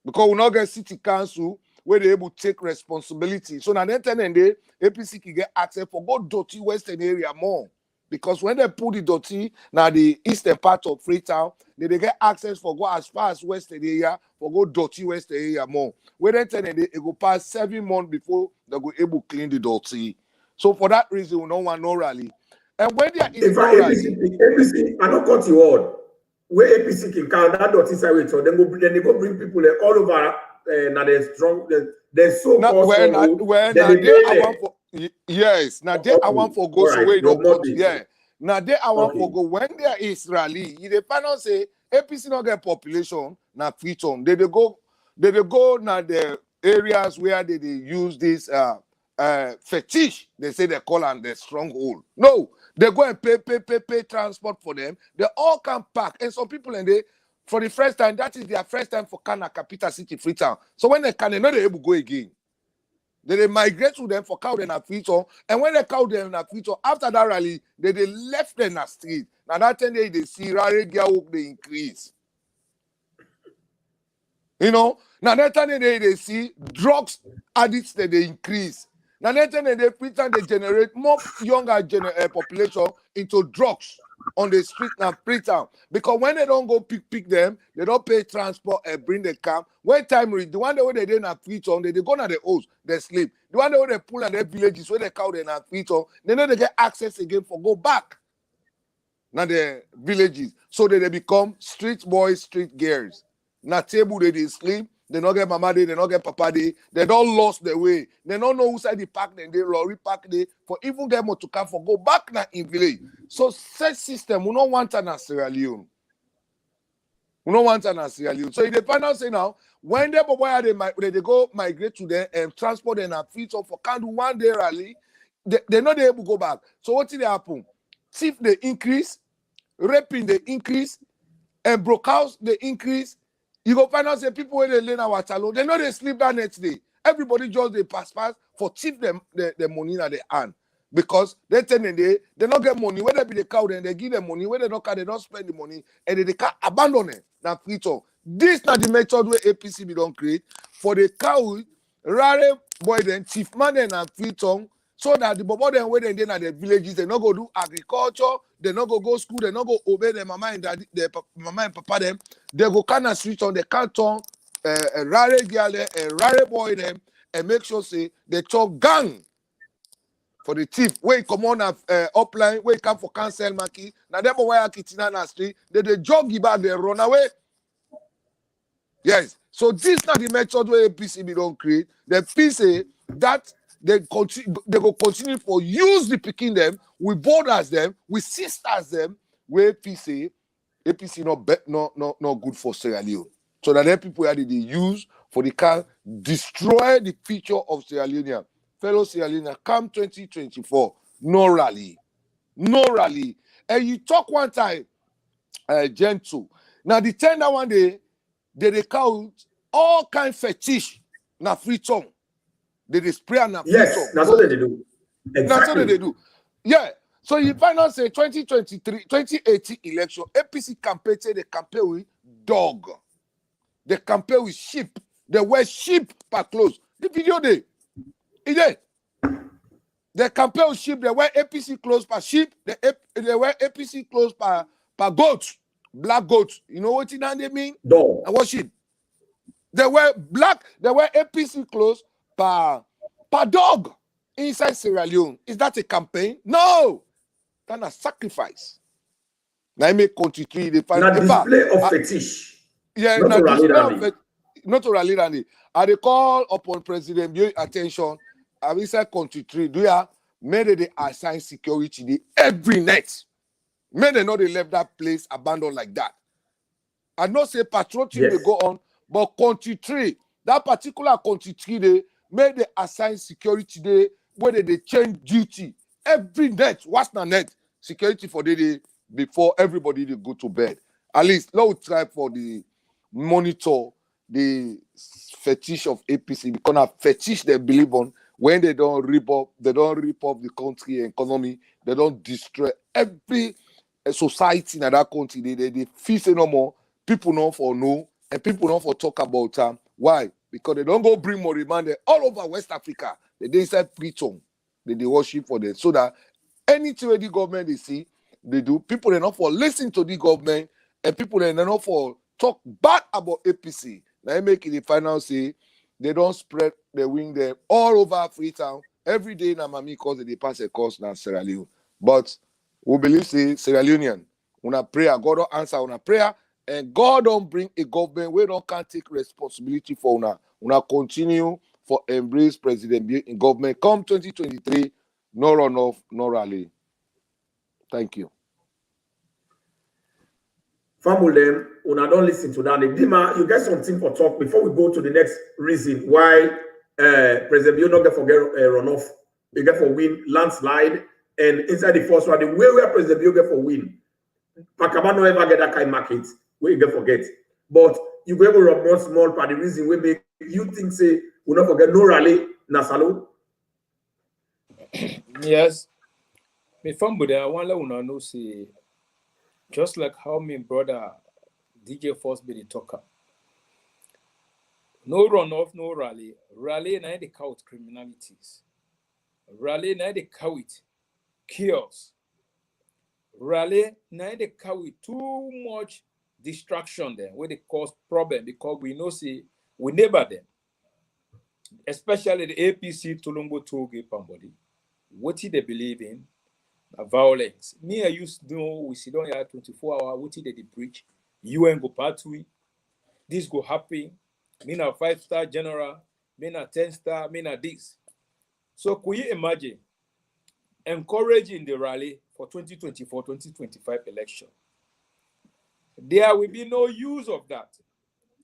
Because we not get city council where they able to take responsibility. So now then and day, APC can get access for go dirty western area more. Because when they put the dirty now the eastern part of Freetown, they get access for go as far as western area for go dirty western area more. When they tell it go pass 7 months before they go able to clean the dirty. So for that reason, we don't want no rally. And when they are in no rally, APC, I don't cut you all. Where APC can count that dirty side, so then they go bring people all over. Now they're strong. They're so called yes. Now they I want for go so way don't cut. Yeah. Now they I want for go when there is rally. You the panel say APC not get population. Now Freetown. They go now the areas where they use this fetish. They say they call them the stronghold. No. They go and pay transport for them. They all come back. And some people and they, for the first time, that is their first time for Kana capital city Freetown. So when they can, they're not able to go again. They migrate to them for cow them at Freetown. And when they cow them at Freetown, after that rally, they left them at street. Now that time they see rally they increase. You know, now that time they see drugs addicts that they increase. Now, they pretend they generate more younger population into drugs on the street now, Freetown. Because when they don't go pick them, they don't pay transport and bring the camp. When time reach, the one that they didn't have Freetown, they go to the house, they sleep. The one that they pull at their villages, where they cow them at Freetown, they know they get access again for go back. Now the villages. So they become street boys, street girls. Now table they sleep. They don't get mama day, they don't get papa day, they don't lost their way. They don't know who side the park then they lorry park day for even get more to come for go back now in village. So such system, we don't want an Sierra Leone. We don't want an Sierra Leone. So if the panel say now, when they go migrate to them and transport them and feed for can do 1 day rally, they're not able to go back. So what did happen? Thief they increase, raping they increase, and broke house they increase. You go find out say people when they learn our talent, they know they sleep that next day. Everybody just they pass for cheap them the money that they earn. Because they tell them they don't get money. When they be the cow, then they give them money. When they don't they don't spend the money and they can't abandon it. Now Freetown. This not the method where APC be don't create for the cow, rare boy then chief man then and Freetown. So that the bobo then when they at the villages, they not go do agriculture, they not go school, they not go obey their mama and daddy, their mama and papa them. They go kind of switch on the canton, a rare girl, a rare boy them, and make sure say they talk gang for the thief. Where you come on upline, where you come for cancel market. Now them boy are kitchen na street, they jog back, they run away. Yes. So this not the method where APC be don't create. The PC that they go continue for use the picking them, we borders them, we sisters them, where APC not good for Sierra Leone. So that then people had they use for the can destroy the future of Sierra Leone. Fellow Sierra Leone, come 2024, no rally. And you talk one time, gentle. Now the tender one day, they count all kind fetish na Freetown. They spray on Freetown. Yes, that's what they do. Exactly. That's what they do. Yeah. So you find out say 2018 election, APC campaign say they campaign with dog. They campaign with sheep. They wear sheep per clothes. The video there. Is there? They campaign with sheep. They wear APC clothes per sheep. They wear APC clothes per goat. Black goats. You know what they mean? Dog. And what sheep? They wear APC clothes per dog inside Sierra Leone. Is that a campaign? No. That's a sacrifice. Now I make continue. They find a display of fetish. Yeah, not to rally rally. I they call upon President Bio attention. I will say country do ya made they assign security every night. May they not they left that place abandoned like that. I not say patriotism will go on, but country tree, that particular country tree they made they assign security day where they change duty every night. What's the net security for the day before everybody they go to bed? At least let's try for the monitor the fetish of APC because a fetish they believe on when they don't rip up the country and economy, they don't destroy every society in that country. They feel say no more. People know for no, and people know for talk about why? because they don't go bring Moriman there all over West Africa. They inside Freetown. They worship for them. So that anything where the government they see, they do. People they not for listen to the government, and people they not for talk bad about APC. Now they make it the final say they don't spread the wing there all over Freetown. Every day na mami cause they pass a course now Sierra Leone. But we believe say Sierra Leonean, una prayer, God don't answer una prayer, and God don't bring a government where don't can take responsibility for una. Una continue for embrace President Bill in government. Come 2023, no runoff, no rally. Thank you. Family, them, una don't listen to that. Dima, you get something for talk before we go to the next reason why President Bill not get for runoff. You get for win landslide, and inside the first one, the way where President Bill get for win, Pakaba no ever get that kind of market where you get forget. But you go able to rub one small part. The reason we make you think say we not forget no rally Nasalo. Yes. Me family, I want to let una know say just like how my brother DJ Force be the talker. No runoff, no rally. Rally na the count criminalities. Rally na the count chaos. Rally na the count too much distraction there where they cause problem because we know say we neighbor them. Especially the APC Tulumbo Toge Pambodi. What did they believe in? Violence. Me, I used to know we sit down here 24 hours, what did they preach? UN go pathway. This go happen. Me na 5-star general, me na 10-star, me na this. So could you imagine encouraging the rally for 2024-2025 election? There will be no use of that.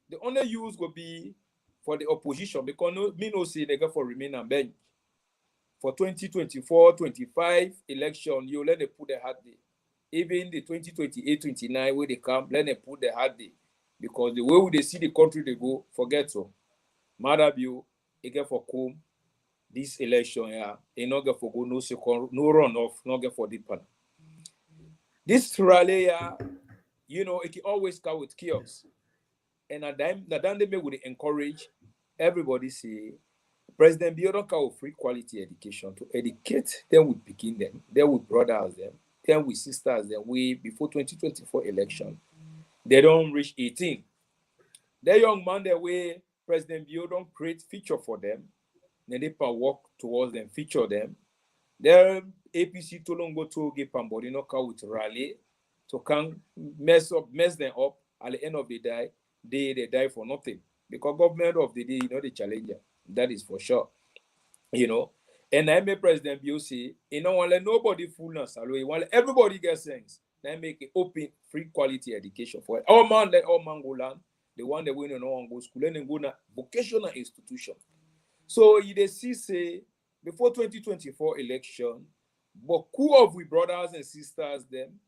The only use will be for the opposition because me no say they go for remain and bench. For 2024-25 election, you let them put the hard day. Even the 2028-29 where they come, let them put the hard day. Because the way they see the country they go, forget so. Madam you, get for come this election, yeah, they not get for go no second, no runoff, not get for deep pan. This rally, yeah, you know, it can always come with chaos. And at that time they would encourage everybody say, President Bill don't call free quality education to educate them with begin them, then with brothers them, then with sisters them. We before 2024 election, they don't reach 18. The young man the way President Bill don't create feature for them, then they can work towards them, feature them. The APC to long go to give Pambodi no call with rally to can mess them up at the end of the day, they die for nothing. Because government of the day, you know the challenger. That is for sure. You know. And I make President Bill say, you know, want let nobody fool us. You want let everybody get sense. Then make it open, free quality education for it. All man let all man go learn. The one that win and no one go school and then go to vocational institution. So you see say before 2024 election, but who of we brothers and sisters them,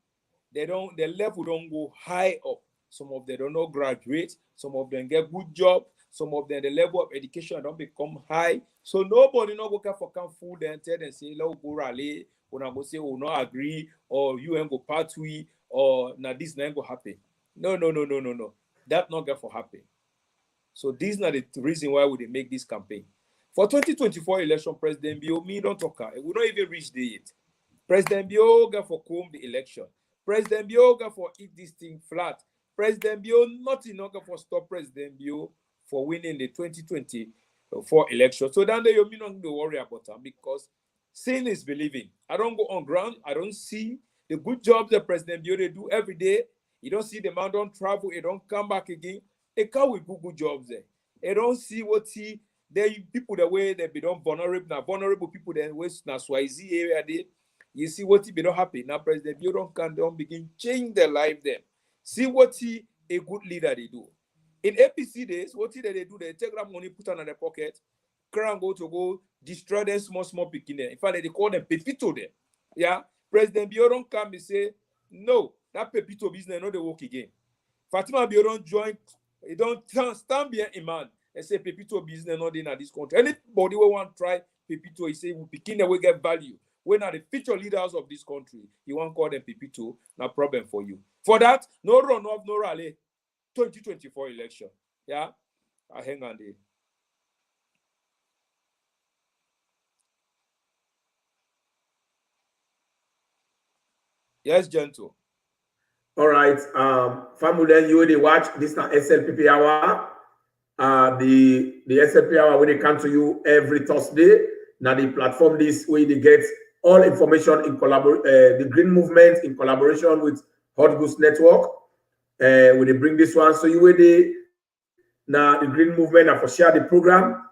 their level don't go high up. Some of them don't know graduate, some of them get good job, some of them the level of education don't become high. So nobody no go care for come food and tell and say, let's go rally, or go say, oh no agree, or you ain't go pathway, or now this ain't go happen. No. That not get for happen. So these are the reason why we make this campaign. For 2024 election, President Bio, me don't talk. We don't even reach the yet. President Bio get for comb the election. President Bio get for eat this thing flat. President Bio nothing not get for stop President Bio for winning the 2024 election. So then you don't worry about them because seeing is believing. I don't go on ground. I don't see the good job that President Bio they do every day. You don't see the man don't travel. He don't come back again. They come with good jobs there. They don't see what he. They people the way they be done vulnerable. Now vulnerable people then West na Swazi area there. You see what he be don't happy. Now President Bio don't begin change their life there. See what he a good leader they do. In APC days, what they do, they take that money, put it in their pocket, and go destroy them small picking there. In fact, they call them Pepito there. Yeah. President Bio don't come and say, no, that Pepito business not they work again. Fatima Bio don't join, he don't stand behind a man and say Pepito business not in this country. Anybody who want to try Pepito, he say we begin the way get value. When are the future leaders of this country? You want to call them Pepito, no problem for you. For that, no runoff, no rally. 2024 election. Yeah, I hang on there. Yes, gentle. All right. Family, you already watch this now SLPP hour. The SLP hour when they come to you every Thursday. Now the platform this way they get all information in the Green Movement in collaboration with Hot Goose Network. When they bring this one, so you already now the Green Movement and for share the program,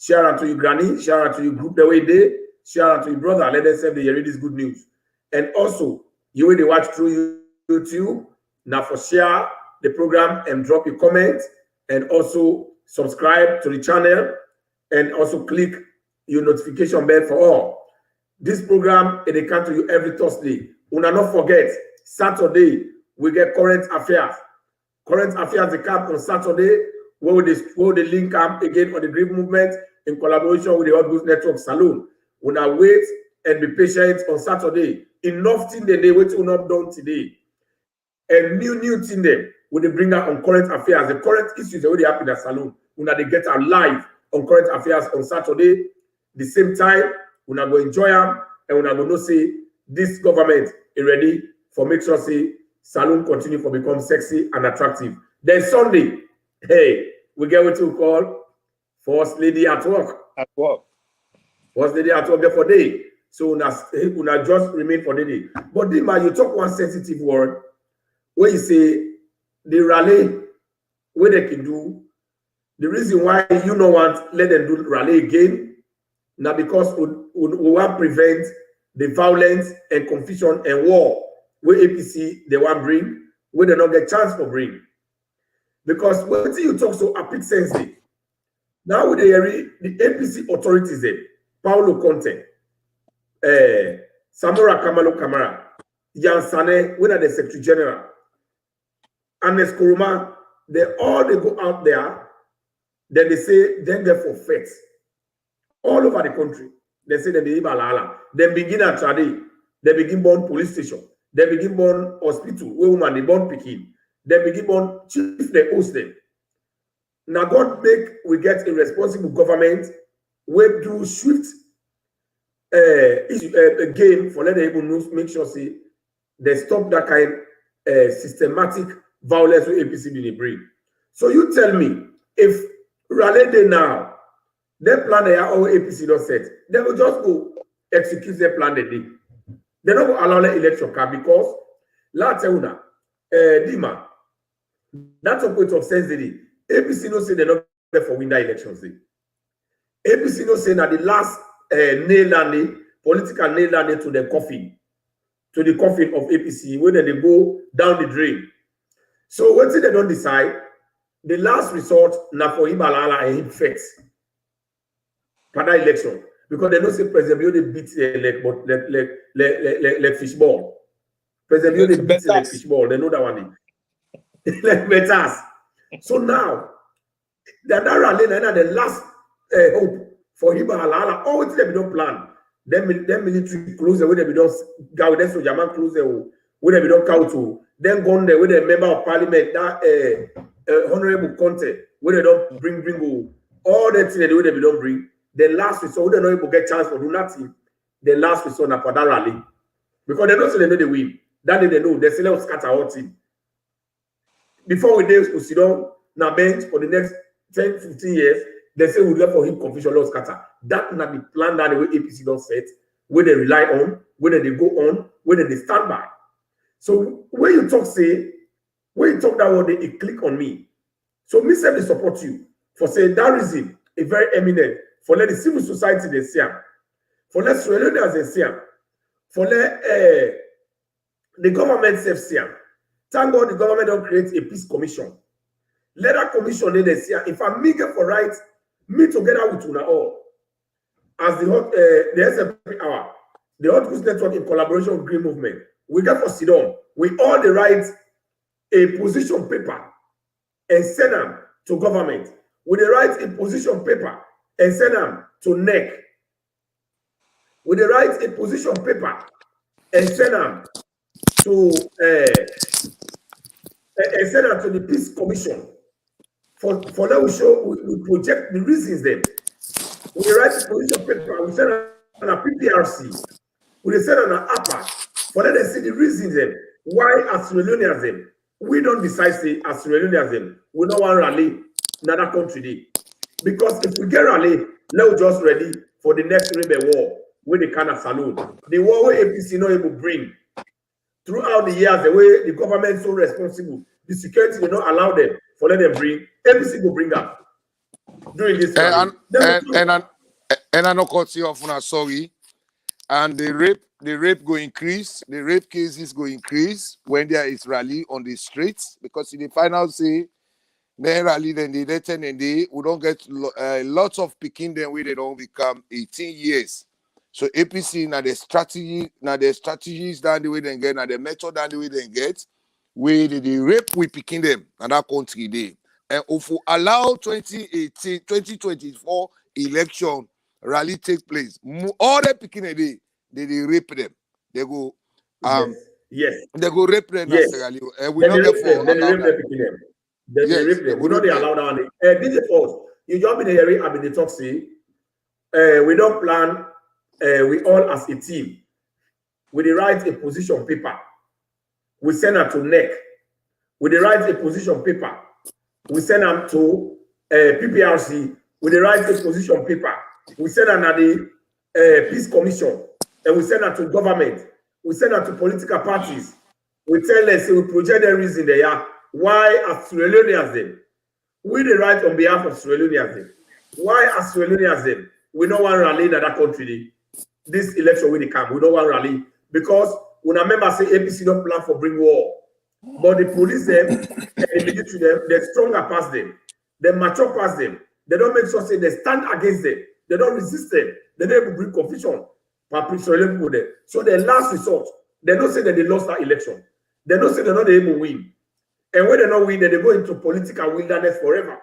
share it to your granny, share it to your group the way they, share it to your brother. Let them say they hear this good news. And also you already watch through YouTube. Now for share the program and drop your comment and also subscribe to the channel and also click your notification bell for all. This program they come to you every Thursday. Una not forget Saturday we get current affairs. Current affairs they come on Saturday where they link up again on the Green Movement in collaboration with the Hot Goose Network Saloon. Una wait and be patient on Saturday. Enough thing they wait to not done today. And new thing them when they bring out on current affairs. The current issues already happen at Saloon. When they get out live on current affairs on Saturday, the same time, when I go enjoy them and when I go know say this government is ready for make sure say Saloon continue to become sexy and attractive. Then Sunday, hey, we get what we call First Lady at Work. At work. First Lady at Work there for day. So una just remain for the day. But Dima, you talk one sensitive word where you say the rally, what they can do, the reason why you don't want let them do rally again, now because we want to prevent the violence and confusion and war where APC they want bring, where they don't get chance for bring. Because when you talk so epic sense, now with the APC authorities, Paulo Conte, Samora Kamalo Kamara, Jan Sane, when are the Secretary General, and Kuruma, they go out there, then they say, then they're for faith. All over the country. They say that they Ibalala. They begin at Trade, they begin born police station, they begin born hospital, where woman they born Pekin, they begin born chief, they host them. Now God make we get a responsible government, we do swift a game for let them even make sure see they stop that kind systematic violence with APC being bring. So you tell me, if Raleigh Day now, their plan they are all APC not set, they will just go execute their plan they did. They don't go allow the election card because last una Dima, that's a point of sense they APC no say they're not there for win that elections day. APC no say that the last nail landing, political nail landing to the coffin of APC when they go down the drain. So once they don't decide, the last resort now for Ibalala and him fix for that election because they don't say President Biode beat like fishball. President Biode beat like fishball. They know that one. Like betters. So now that rally the last hope for Ibalala. All what they don't plan. Them military close the way they don't go there so German close the way they don't count to. Then gone there with a member of parliament that honorable Conte where they don't bring all the things they do they don't bring. The last resort they don't even get chance for do nothing. The last resort na for that rally because they don't say they know they win. That day they know they still scatter all team. Before we sit down na bench for the next 10-15 years, they say we left for him confusion law scatter. That not the plan that the way APC don't set, where they rely on, where they go on, where they stand by. So when you talk that word, they click on me. So me say they support you for saying that reason a very eminent for let the civil society they see, for let Sierra Leone as they see, for let the government self see. Thank God the government don't create a peace commission. Let that commission they see. If I'm making for right, me together with una all as the SLP hour, the Hot Goose Network in collaboration with Green Movement. We get for sit down. We all the right a position paper and send them to government. We write a position paper and send them to NEC. We write a position paper and send them to the Peace Commission. For that we project the reasons then. We write a position paper, we send them on a PPRC, we send them on an APA. For let us see the reasons why as Sierra Leoneans we don't decide say as Sierra Leoneans we don't want rally another country day. Because if we get rally, let's just ready for the next rebel war with the kind of saloon. The war where APC not able to bring throughout the years, the way the government so responsible, the security will not allow them for let them bring APC will bring up during this rally. And I not cut you off now, sorry. And the rape go increase, the rape cases go increase when there is rally on the streets, because in the final say then rally then they return and we don't get lots of picking them where they don't become 18 years. So APC now the strategies down the way they get, now the method down the way they get, where the rape we picking them and that country day. And if we allow 2024 election rally take place, all the picking a day, they rape them. They go yes. They go rape them yes. and we don't get for then they rape them picking them. Then they rape them. We don't allow that one. DJ Force, you jump in the area, I've been the talk say we don't plan we all as a team. We write a position paper. We send her to NEC. We write a position paper. We send them to PPRC. We write a position paper. We send them to the Peace Commission. And we send them to government. We send them to political parties. We tell them, say, we project the reason they are. Why as Sierra Leoneans them? We the right on behalf of Sierra Leoneans them. Why as Sierra Leoneans them? We don't want to rally in that country. This election when they come, we don't want to rally. Because when I remember say APC don't plan for bring war. But the police them and the military them, they're stronger past them. They mature past them. They don't make sure say they stand against them. They don't resist them. They don't bring confusion. So the last resort, they don't say that they lost that election. They don't say they're not able to win. And when they not win, then they go into political wilderness forever.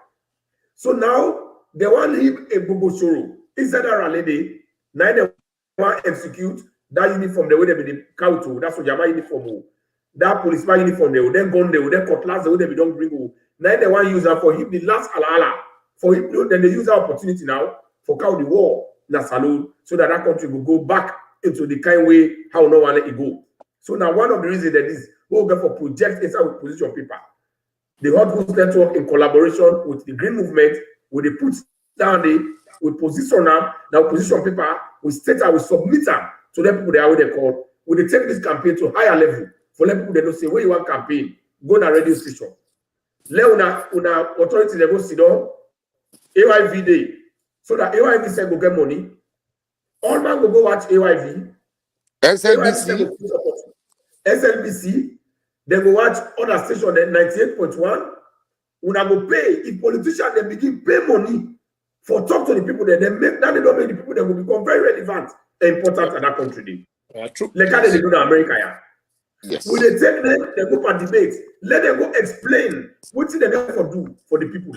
So now they want to leave a Bobo Shoro. Instead of rally day, now they want to execute that uniform the way they be the cow to. That's what Jama uniform. That policeman uniform they will then gun they will then cutlass the way they don't bring. Now they want to use that for him the last ala. For him, then they use that opportunity now for cow the war in a saloon so that country will go back into the kind way how no one let it go. So now one of the reasons that is we'll go for project inside with position paper. The Hot Goods Network in collaboration with the Green Movement, will they put down we position them, now position paper, we state that we submit them to the people they are what they call. Will they take this campaign to higher level for let people they don't say where you want campaign, go to radio station. Let una authority they go sit down, AYV day, so that AYV say go get money. All man go watch AYV. SLBC, they go watch other station at 98.1. Una go pay. If politicians they begin pay money for talk to the people that they make, now they don't make the people that will become very relevant and important in that country. True. Like how they do in America. Yeah. Yes. When they take them, they go for debate. Let them go explain what they get for do for the people.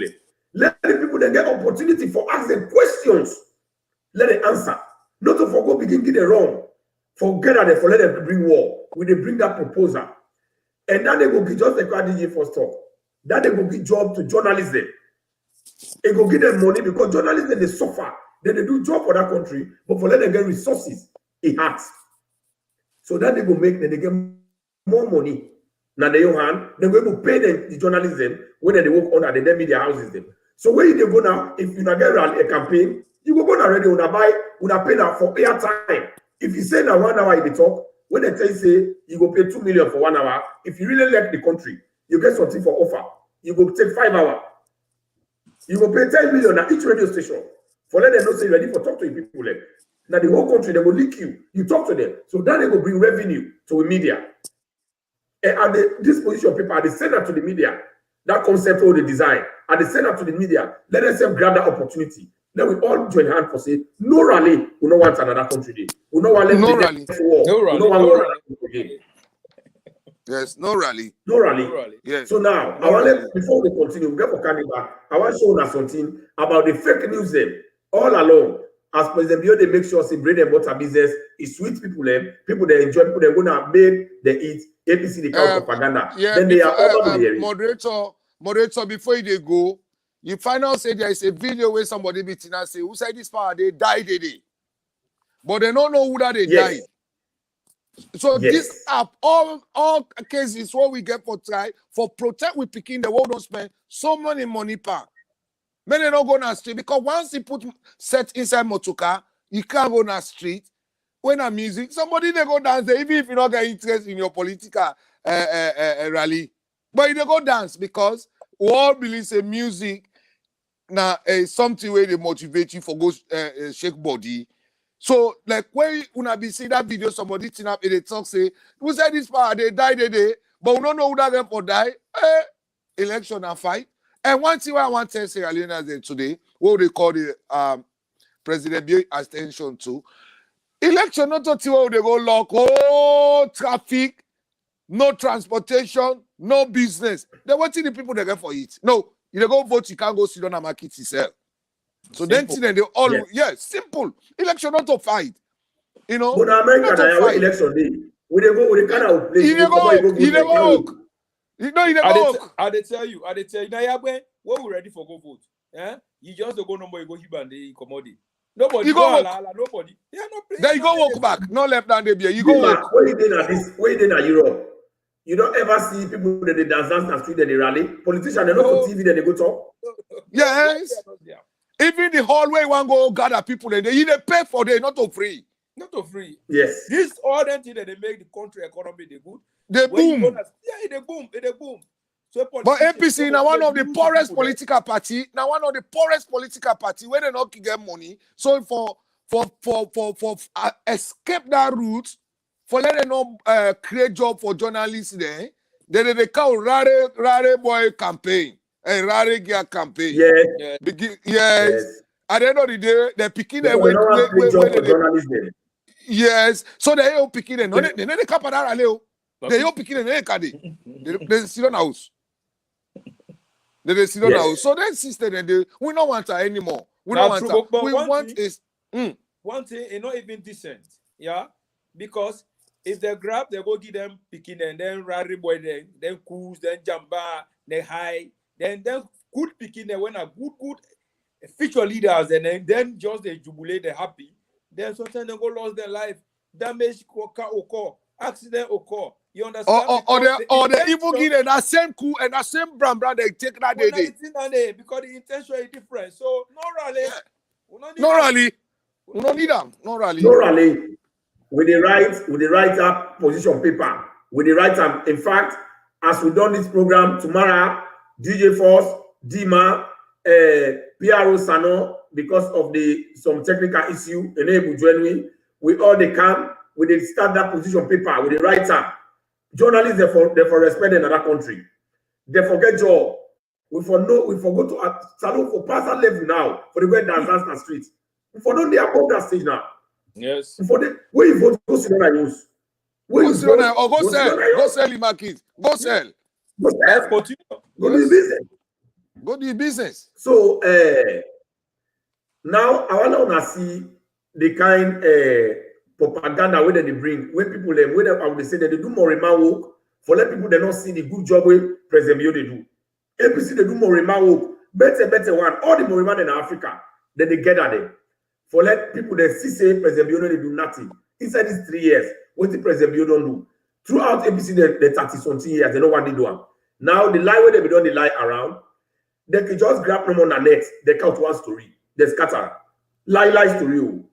Let the people then get opportunity for ask them questions. Let them answer. Not to forgo begin get it wrong. Forget that they for let them bring war. When they bring that proposal. And then they go give just like DJ first talk. That they go give job to journalists. They go give them money because journalists they suffer. Then they do job for that country, but for let them get resources, it hurts. So that they go make then they get more money. Now they hand, they go able to pay them the journalists them when they work on and then media houses them. So where they go now, if you not get a campaign, you go on already, una buy, una pay now for air time. If you say now 1 hour in the talk, when they tell you say you go pay 2 million for 1 hour, if you really like the country, you get something for offer. You go take 5 hours. You go pay 10 million at each radio station for let them know say you're ready for talk to the people. Now the whole country they will link you. You talk to them. So that they will bring revenue to the media. And at this position people are the sender to the media. That concept or the design. At the sender to the media, let us grab that opportunity. Then we all join hands for say no rally. We don't want another country. We don't want no rally. War. No rally. We don't want rally. Yes, no rally. No rally. No rally. Yes. So now, I want before we continue, we get for Canada. I want to show us something about the fake news them all along. As President Bio, they make sure say bread and butter business is sweet people them. People they enjoy, people they gonna make, they eat. APC the cow propaganda. Yeah, then they are over the moderator, before they go, you find out say there is a video where somebody beating and say, who said this power they died today? But they don't know who that they died. So Yes. this app, all cases what we get for try for protect we picking the world don't spend so many money per. Many don't go on the street because once you put set inside motorcar, you can't go on the street. When I'm music, somebody they go dance there, even if you don't get interest in your political rally. But they go dance because we all believe say music now something where they motivate you for go shake body. So like when una be see that video, somebody turn up and they talk say, who said this part they die they, but we don't know who that them for die. Election and fight. And one thing I want to say Alina today, what they call the President Bill attention to. Election not to where they go lock, traffic, no transportation, no business. They watching the people they get for it. No, you go vote, you can't go sit down and market yourself. So Simple. then they all simple. Election not to fight. You know, But America, not to now, fight. election day, we they go with the kind of place. You dey go. You know, you dey go. I tell you. Now, yeah, when we ready for go vote, you just don't go no more. You go him and they commodity. Nobody You go go ala, nobody. Yeah, no place. Then you go walk back. No left hand there. You go walk. Where you in Europe, you don't ever see people that they dance in the street, that they rally. Politicians, they not for TV, then they go talk. Yes. Even the hallway one go gather people and they pay for them, not to free. Not to free. Yes. This all them thing that they make the country economy they good. They boom. They boom. So But APC now one of the poorest political party. Now one of the poorest political party where they not get money. So for escape that route, for let them not create job for journalists there, they call rare boy campaign and rare gear campaign. Yes. Yes. At the end of the day, they're picking their way. Yes. So they all picking them. No, they can't put that aleo. They all picking them. They sit on house. They sit on house. So that sister, we don't want her anymore. We don't want her. We want is one thing, it's not even decent. Yeah, because if they grab, they go give them picking and then rally boy, then cruise, then jamba, then high, then good picking. Then when a good feature leaders, and then just they jubilate, they happy. Then sometimes they go lost their life, damage occur, accident occur. You understand? Or they even give them that same coup and that same brand they take that day. Because the intention is different. So no rally. No rally. We don't need them. No rally. No rally. With the right up position paper. With the right up. In fact, as we done this program tomorrow, DJ Force, Dima, PRO Sano, because of some technical issue, enable joining, we all they come with the standard position paper, with the right up. Journalists, therefore respect another country. They forget job. We forgot to salute for personal level now for the way dancers in the street. We forgot they above that stage now. Yes. Where you vote, go sit on a use. Go sell the market. Go sell. Let's continue. Go do the business. Go do the business. So now I want to see the kind propaganda where they bring, when people when they say that they do more remote work for let people they not see the good job where President Bio they do. APC they do more remote work, better one. All the more remote in Africa, then they get at them. For let people they see say President Bio they do nothing. Inside these 3 years, what the President Bio don't do. Throughout APC the 30-something years, they know what they do. Now the lie where they be done the lie around, they can just grab them on the net, they count one story, they scatter. Lie story.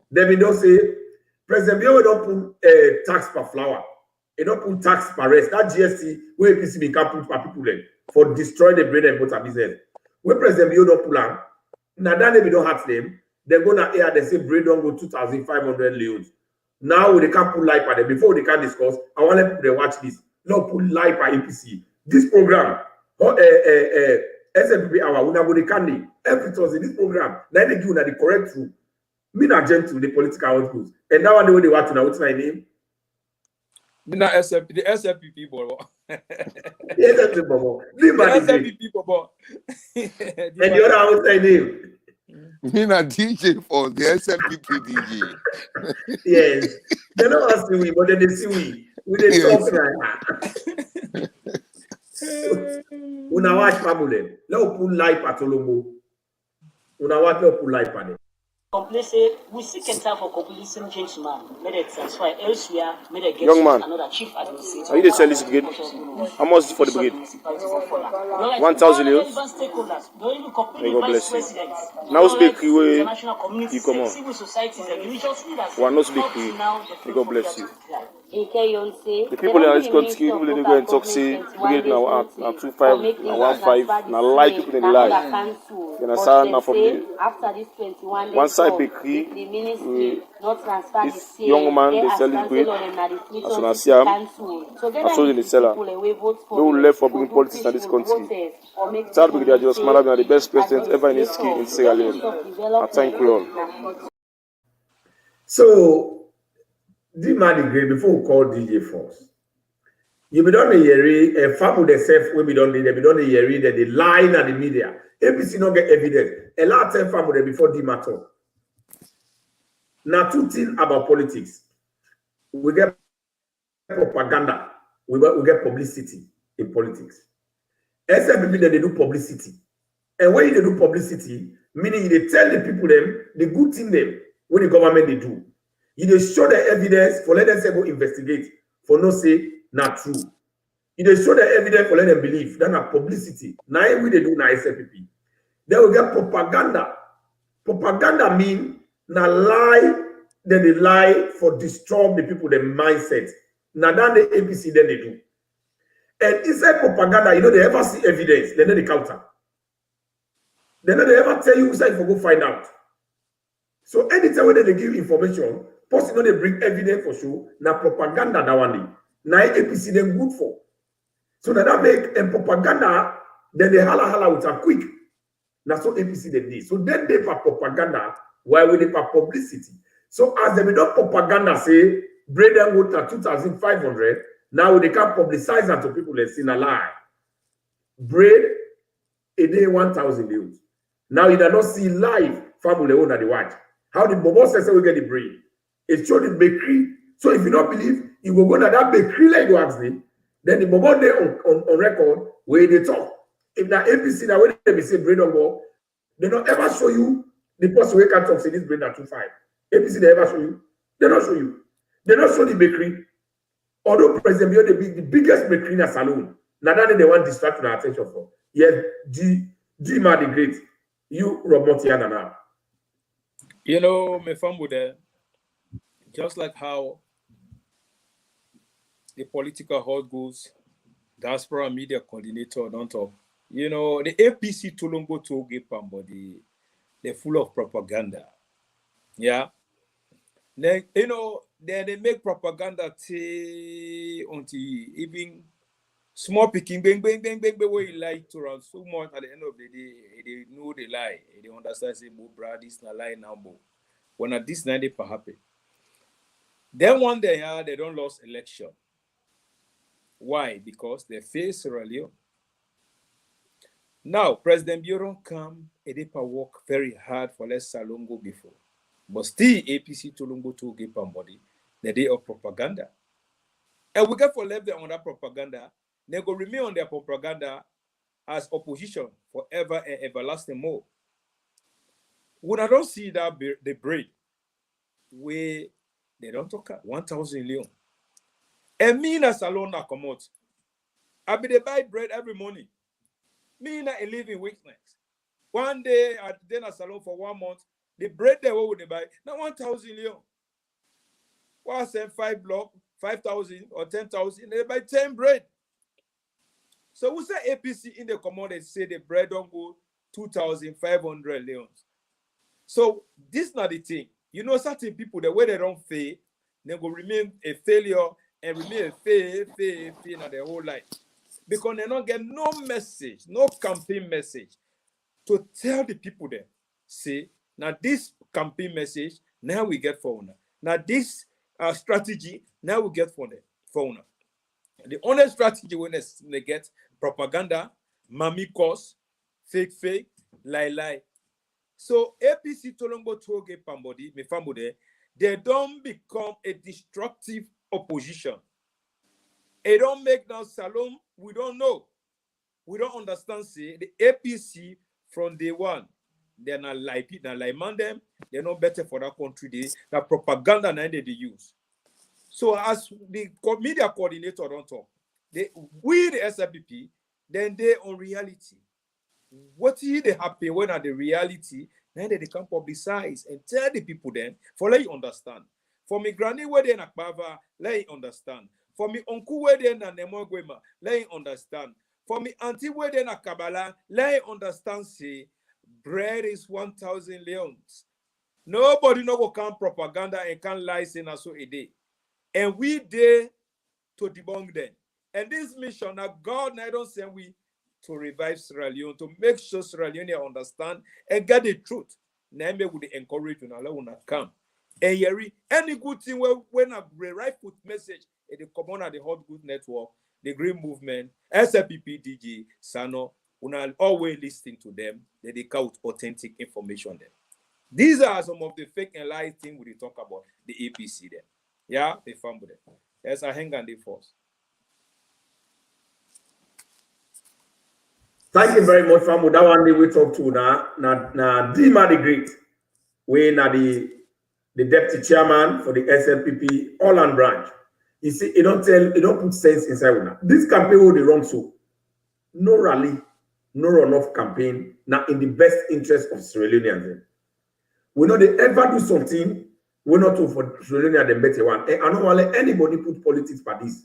Then we don't say President Bio don't put tax per flower. He don't put tax per rest. That GST where APC be can put per people for destroy the bread and butter business. When President Bio don't pull on, now that they don't have them, they're gonna air they say bread don't go 2,500 leons. Now they can't put life at them. Before they can discuss, I want them to watch this. No put life at APC. This program, SLP hour, we go the candy. Every Thursday, this program, now they give you the correct truth. Me not gentle the political outputs. And now the way they want to know what's my name? The SLP people. The SLP people. And the other what's my name? Me not DJ for the SLPP DJ. Yes. They don't ask me, but then they see we. We they talk like Una watch problem. Let us put life at Olombo. Una watch let put life at them. complain say we seek and time for completion gentleman. May they transfer elsewhere, may they get Young man, another chief administrator. are you the sell this brigade? How much is it for the brigade? 1,000 euros. May God bless you. Now speak where you come on. One no speak. May God bless you. The people in this country, people they go and talk say brigade now 2.5, now 1.5, now lie people in the lie. You understand? Now from the one side bakery, this young man they sell this bread. As soon as see him, as soon as they sell her. No left for bringing politics in this country. Third brigadier just Malawi are the best president ever in history in Sierra Leone. I thank you all. So, the man is great before we call DJ Force. You be done a year, a family themselves will be done, they be done a year that they lie at the media. APC not get evidence. A lot of time family before the matter. Now, two things about politics. We get propaganda, we get publicity in politics. SLP that they do publicity. And when they do publicity, meaning they tell the people them, the good thing them, what the government they do. You they show the evidence for let them say go investigate, for no say not true. You they show the evidence for let them believe. That's not publicity. Now we they do now SLP. Then we get propaganda. Propaganda mean na lie, then they lie for disturb the people, their mindset. Now that the APC then they do. And inside propaganda, you know, they ever see evidence, they know the counter. They know they ever tell you inside for go find out. So anytime when they give information, first you know they bring evidence for sure. Now propaganda that one day. Now APC them good for. So now that make a propaganda, then they holla with a quick. Now so APC they did. So then they for propaganda, while we they for publicity. So as they don't propaganda say, bread and water 2,500, now they can't publicize that to people and see a lie. Bread a day 1,000 euros. Now you do not see live family owner the watch. How the Bobo says we get the bread. It showed the bakery. So if you don't believe, you will go to that bakery like you ask them. Then the Bobo there on record where they talk. If that APC that when they say bread on go, they don't ever show you the person who can talk say this bread at 2.5. APC they ever show you. They don't show you. They don't show the bakery. Although President Bio the biggest bakery in a saloon. Now that they want to distract our attention for. Yes, G-Man the Great. You, Rob Montiana now. You know, my family there, just like how the political hot goes, diaspora media coordinator don't talk. You know, the APC Tolongo Toge Pambody, they're full of propaganda. Yeah. Then, you know, they make propaganda until even small picking, bang, where you lie to run so much at the end of the day, they know they lie. They understand, say, bro, this na lie now, bro. When at this night, they happen. Then one day, they don't lose election. Why? Because they face Sierra Leone. Now, President Bureau come, they work very hard for less Salongo before. But still, APC Tolongo to give somebody the day of propaganda. And we get for left them on that propaganda, they go remain on their propaganda as opposition forever and everlasting more. When I don't see that the bread, where they don't talk 1,000 leon. And me na salon na come out. I be they buy bread every morning. Me na a living weakness. One day I then a salon for 1 month. The bread they what would they buy? Now 1,000 leon. Well, send 5 block, 5,000 or 10,000. They buy 10 bread. So we say APC in the commodity say the bread don't go 2,500 leons. So this is not the thing. You know, certain people, the way they don't fail, they will remain a failure and remain a fail their whole life. Because they don't get no message, no campaign message to tell the people there. See, now this campaign message, now we get for owner. Now this strategy, now we get for owner. The only strategy when they get propaganda, mami cause, fake, lie. So APC Tolongo Toge Pambodi, me famode, they don't become a destructive opposition. They don't make now Salom, we don't know. We don't understand, say, the APC from day one, They're not like man them. They're not better for that country. The propaganda and they use. So as the media coordinator don't talk, we the SLPP, then they on reality. What is they happen when at the reality, then they can publicize and tell the people then for let you understand. For me granny where they na Bava, let you understand. For me uncle where they na Nemogwema, let you understand. For me auntie where they na Kabbalah, let you understand. Say bread is 1,000 leons. Nobody no go can propaganda and can lie saying so a day. And we there to debunk them. And this mission, now God I don't send we to revive Sierra Leone, to make sure Sierra Leone understand and get the truth. Now me would encourage you now come. And any good thing when I write put message in the common at the Hot Good Network, the Green Movement, SLPP, DG, Sano, una always listening to them, they count authentic information there. These are some of the fake and lie things we talk about the APC there. Yeah, they fumble them. Yes, I hang on the force. Thank you very much, Famu. That one day we talk to na Dima the Great. We na the deputy chairman for the SLPP Holland branch. You see, it don't put sense inside una. This campaign will be wrong so. No rally, no runoff campaign, now in the best interest of Sierra Leoneans. We know they ever do something, we're not to for Sierra Leone the better one. And I don't want to let anybody put politics for this.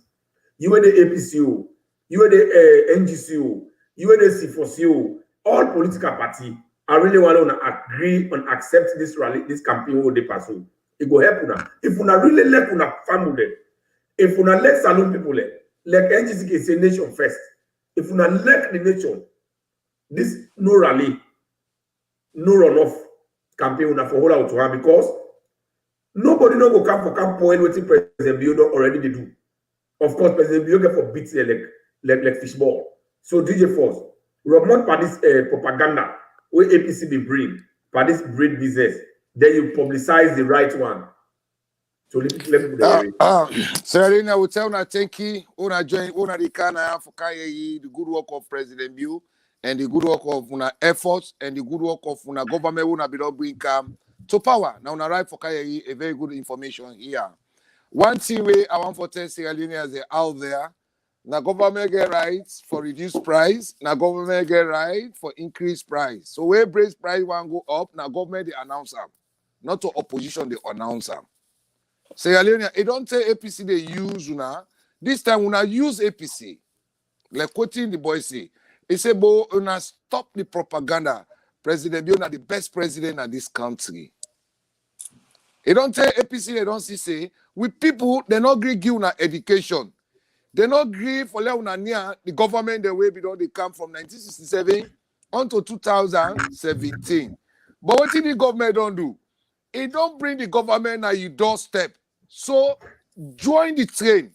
You were the APCO, you were the NGCO, you were the C4CO, all political party. I really want to agree and accept this rally, this campaign will they pursue. It will help una. If una really let una family, if una let salon people like NGCK say nation first. If una let the nation, this no rally, no runoff campaign una for hold out to her because nobody no go come for camp point waiting President Bio already they do. Of course, President Bio get for beat like fishball. So DJ Force, Romont for this propaganda where APC be bring for this breed business, then you publicize the right one. So let people Sierra Leone, I will tell una thank you. Una join una the kana for the good work of President Bill and the good work of una efforts and the good work of una government una be bring to power. Now una right for a very good information here. One thing way I want for tell Sierra Leoneans out there. Now government get rights for reduced price. Now government get right for increased price. So where brace price one go up, now government they announce them. Not to opposition they announce them. Sierra Leone, it don't say APC they use una. This time una use APC. Like quoting the boy say. He say, bo una stop the propaganda. President Biona the best president in this country. It don't say APC, they don't say with people, they not agree give una education. They not agree for una near the government the way they come from 1967 until 2017. But what did the government don't do? It don't bring the government at your doorstep. So join the train.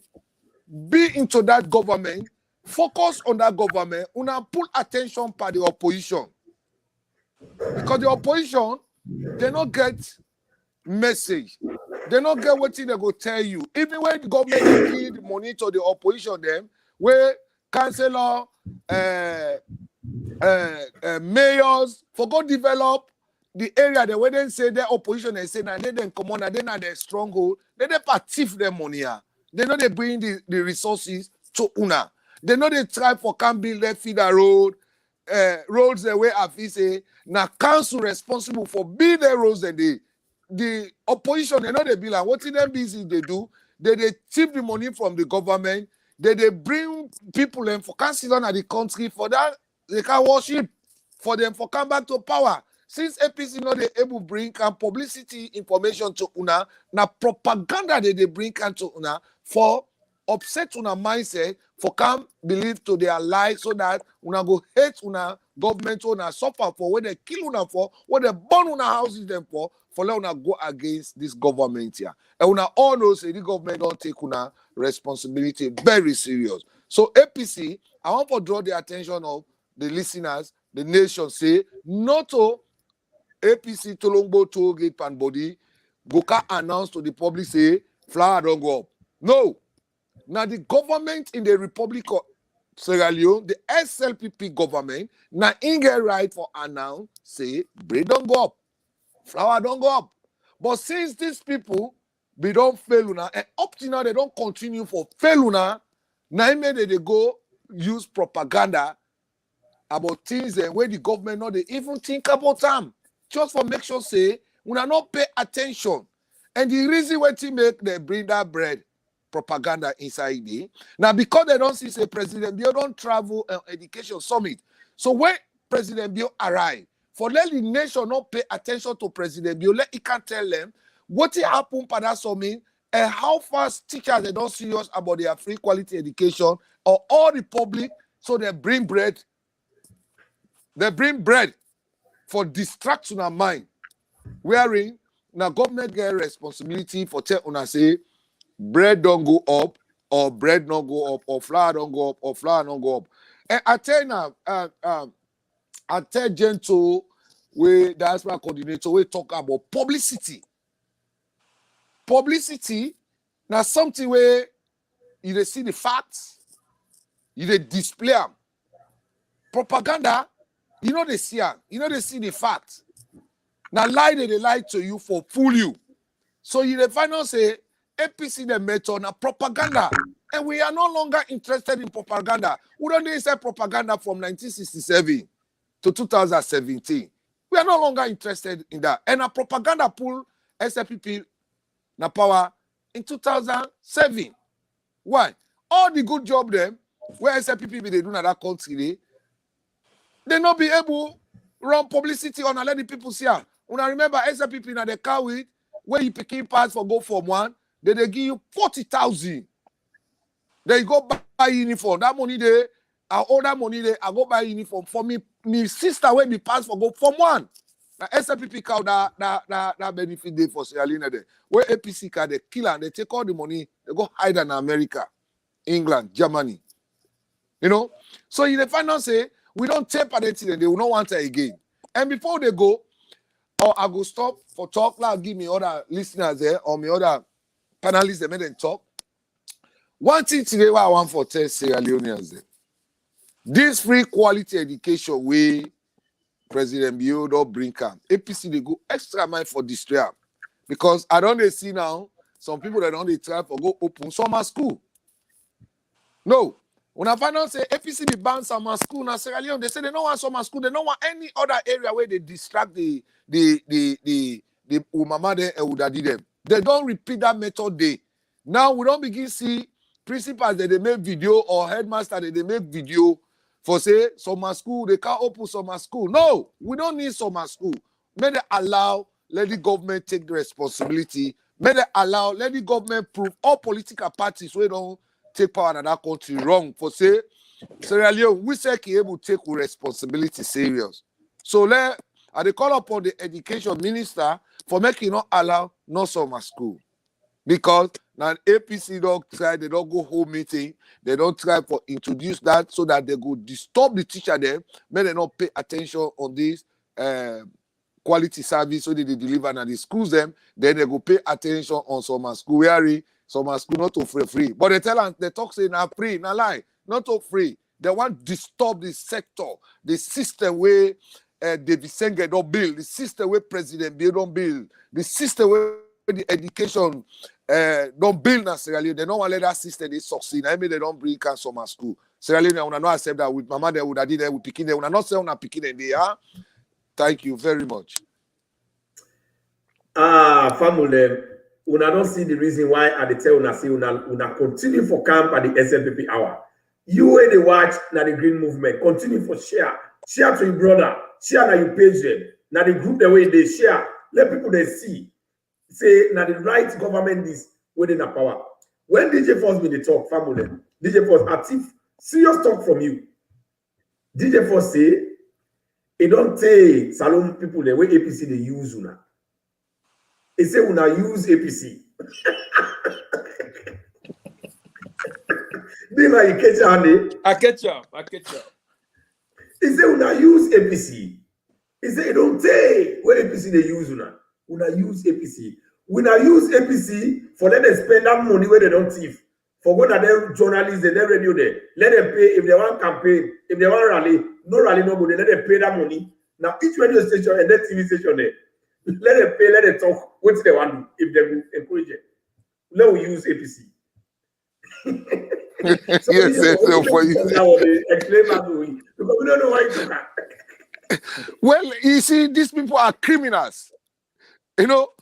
Be into that government. Focus on that government. Una pull attention by the opposition. Because the opposition, they not get message. They not get what they go tell you. Even when the government give the money to the opposition, them where councillor, mayors for go develop the area they wouldn't say their opposition and say that they then come on and then their stronghold, they partiff their money. They know they bring the resources to una. They know they try for can build their feeder road, roads the way I say now council responsible for build their roads and the opposition they know they build and what in them business they do, they tip the money from the government, they bring people in for can sit down at the country for that they can worship for them for come back to power. Since APC not they able to bring publicity information to una, na propaganda they bring to una for upset una mindset for come believe to their lies so that una go hate una government una suffer for where they kill una for, where they burn una houses them for let una go against this government here. And una all know say the government don't take una responsibility very serious. So APC, I want to draw the attention of the listeners, the nation say not to APC Tolongbo toll gate pan body Goka announced to the public say flower don't go up. No. Now the government in the Republic of Sierra Leone, the SLPP government, now in get right for announce, say, bread don't go up, flour don't go up. But since these people, they don't fail una, and up to now, they don't continue for fail una, now maybe they go use propaganda about things and where the government not they even think about them. Just for make sure say, una not pay attention. And the reason why they make they bring that bread, propaganda inside there. Now, because they don't see, say, President Bill don't travel education summit. So when President Bill arrive, for let the nation not pay attention to President Bill, let it can tell them what it happened for that summit and how fast teachers they don't serious about their free quality education or all the public, so they bring bread. They bring bread for distraction of mind. Wherein now government get responsibility for tell una say bread don't go up, or bread not go up, or flour don't go up, or flour don't go up. And I tell now, I tell Gentle, we diaspora coordinator, we talk about publicity. Publicity, now something where you dey see the facts, you dey display them. Propaganda, you know they see them, you know they see the facts. Now lie they lie to you for fool you. So you dey find out say APC the method na propaganda, and we are no longer interested in propaganda. We don't need say propaganda from 1967 to 2017. We are no longer interested in that. And a propaganda pull SLPP na power in 2007. Why? All the good job them where SLPP they do in that country, they not be able run publicity on and let the people see. When I remember SLPP na the car with where you picking pass for go from one. They give you 40,000. Then you go buy uniform. That money there, I owe that money there. I go buy uniform for me. My sister when me pass for go from one. Now SLPP cow that benefit day for Sierra Leone there. Where APC can they kill and they take all the money. They go hide in America, England, Germany. You know. So you find out say we don't tape anything and they will not want it again. And before they go, or I go stop for talk. Now give me other listeners there or me other panelists they made them talk. One thing today what I want for tell Sierra Leoneans there. This free quality education way President Bio don't bring camp. APC they go extra mile for this trap. Because I don't see now some people that don't try for go open summer school. No. When I find out say APC be ban summer school now Sierra Leone, they say they don't want summer school, they don't want any other area where they distract the mama there and would did them. They don't repeat that method day. Now we don't begin see principals that they make video or headmaster that they make video for say summer school, they can't open summer school. No, we don't need summer school. May they allow, let the government take the responsibility. May they allow, let the government prove all political parties we don't take power in that country wrong. For say, Sierra Leone, we say he able to take responsibility serious. So I call upon the education minister for making not allow no summer school. Because now APC don't try, they don't go home meeting, they don't try for introduce that so that they go disturb the teacher them, may they not pay attention on this quality service so that they deliver and the schools them, then they go pay attention on summer school. Where summer school not to free. But they tell us, they talk say now free, now lie, not to free. They want to disturb the sector, the system where David Senge don't build, the system where President Bill don't build, the system where the education don't build na Sierra Leone. They don't want to let that system they succeed. I mean they don't bring can summer school. Sierra Leone, I will not accept that with mama they would have did that with picking them. We not say una picking them there. Thank you very much. Family, una don't see the reason why I dey tell una say una continue for camp at the SLPP hour. You where they watch na the green movement. Continue for share to your brother, share na your page them. Na the group the way they share. Let people they see. Say now the right government is within the power. When DJ Force be the talk, family, DJ Force active, serious talk from you. DJ Force say, it don't take Salon people the way APC they use una. He say una use APC. Be my catch I catch up. He say una use APC. He say it don't take where APC they use una. Una use APC. We now use APC for let them spend that money where they don't thief Forget that them journalists, they never radio there. Let them pay if they want campaign, if they want rally, no money, let them pay that money. Now each radio station and that TV station there, let them pay, let them talk what they want to if they encourage it. Let we use APC. So yes, so for you. Explain that to me because we don't know why you talk. Well, you see, these people are criminals. You know,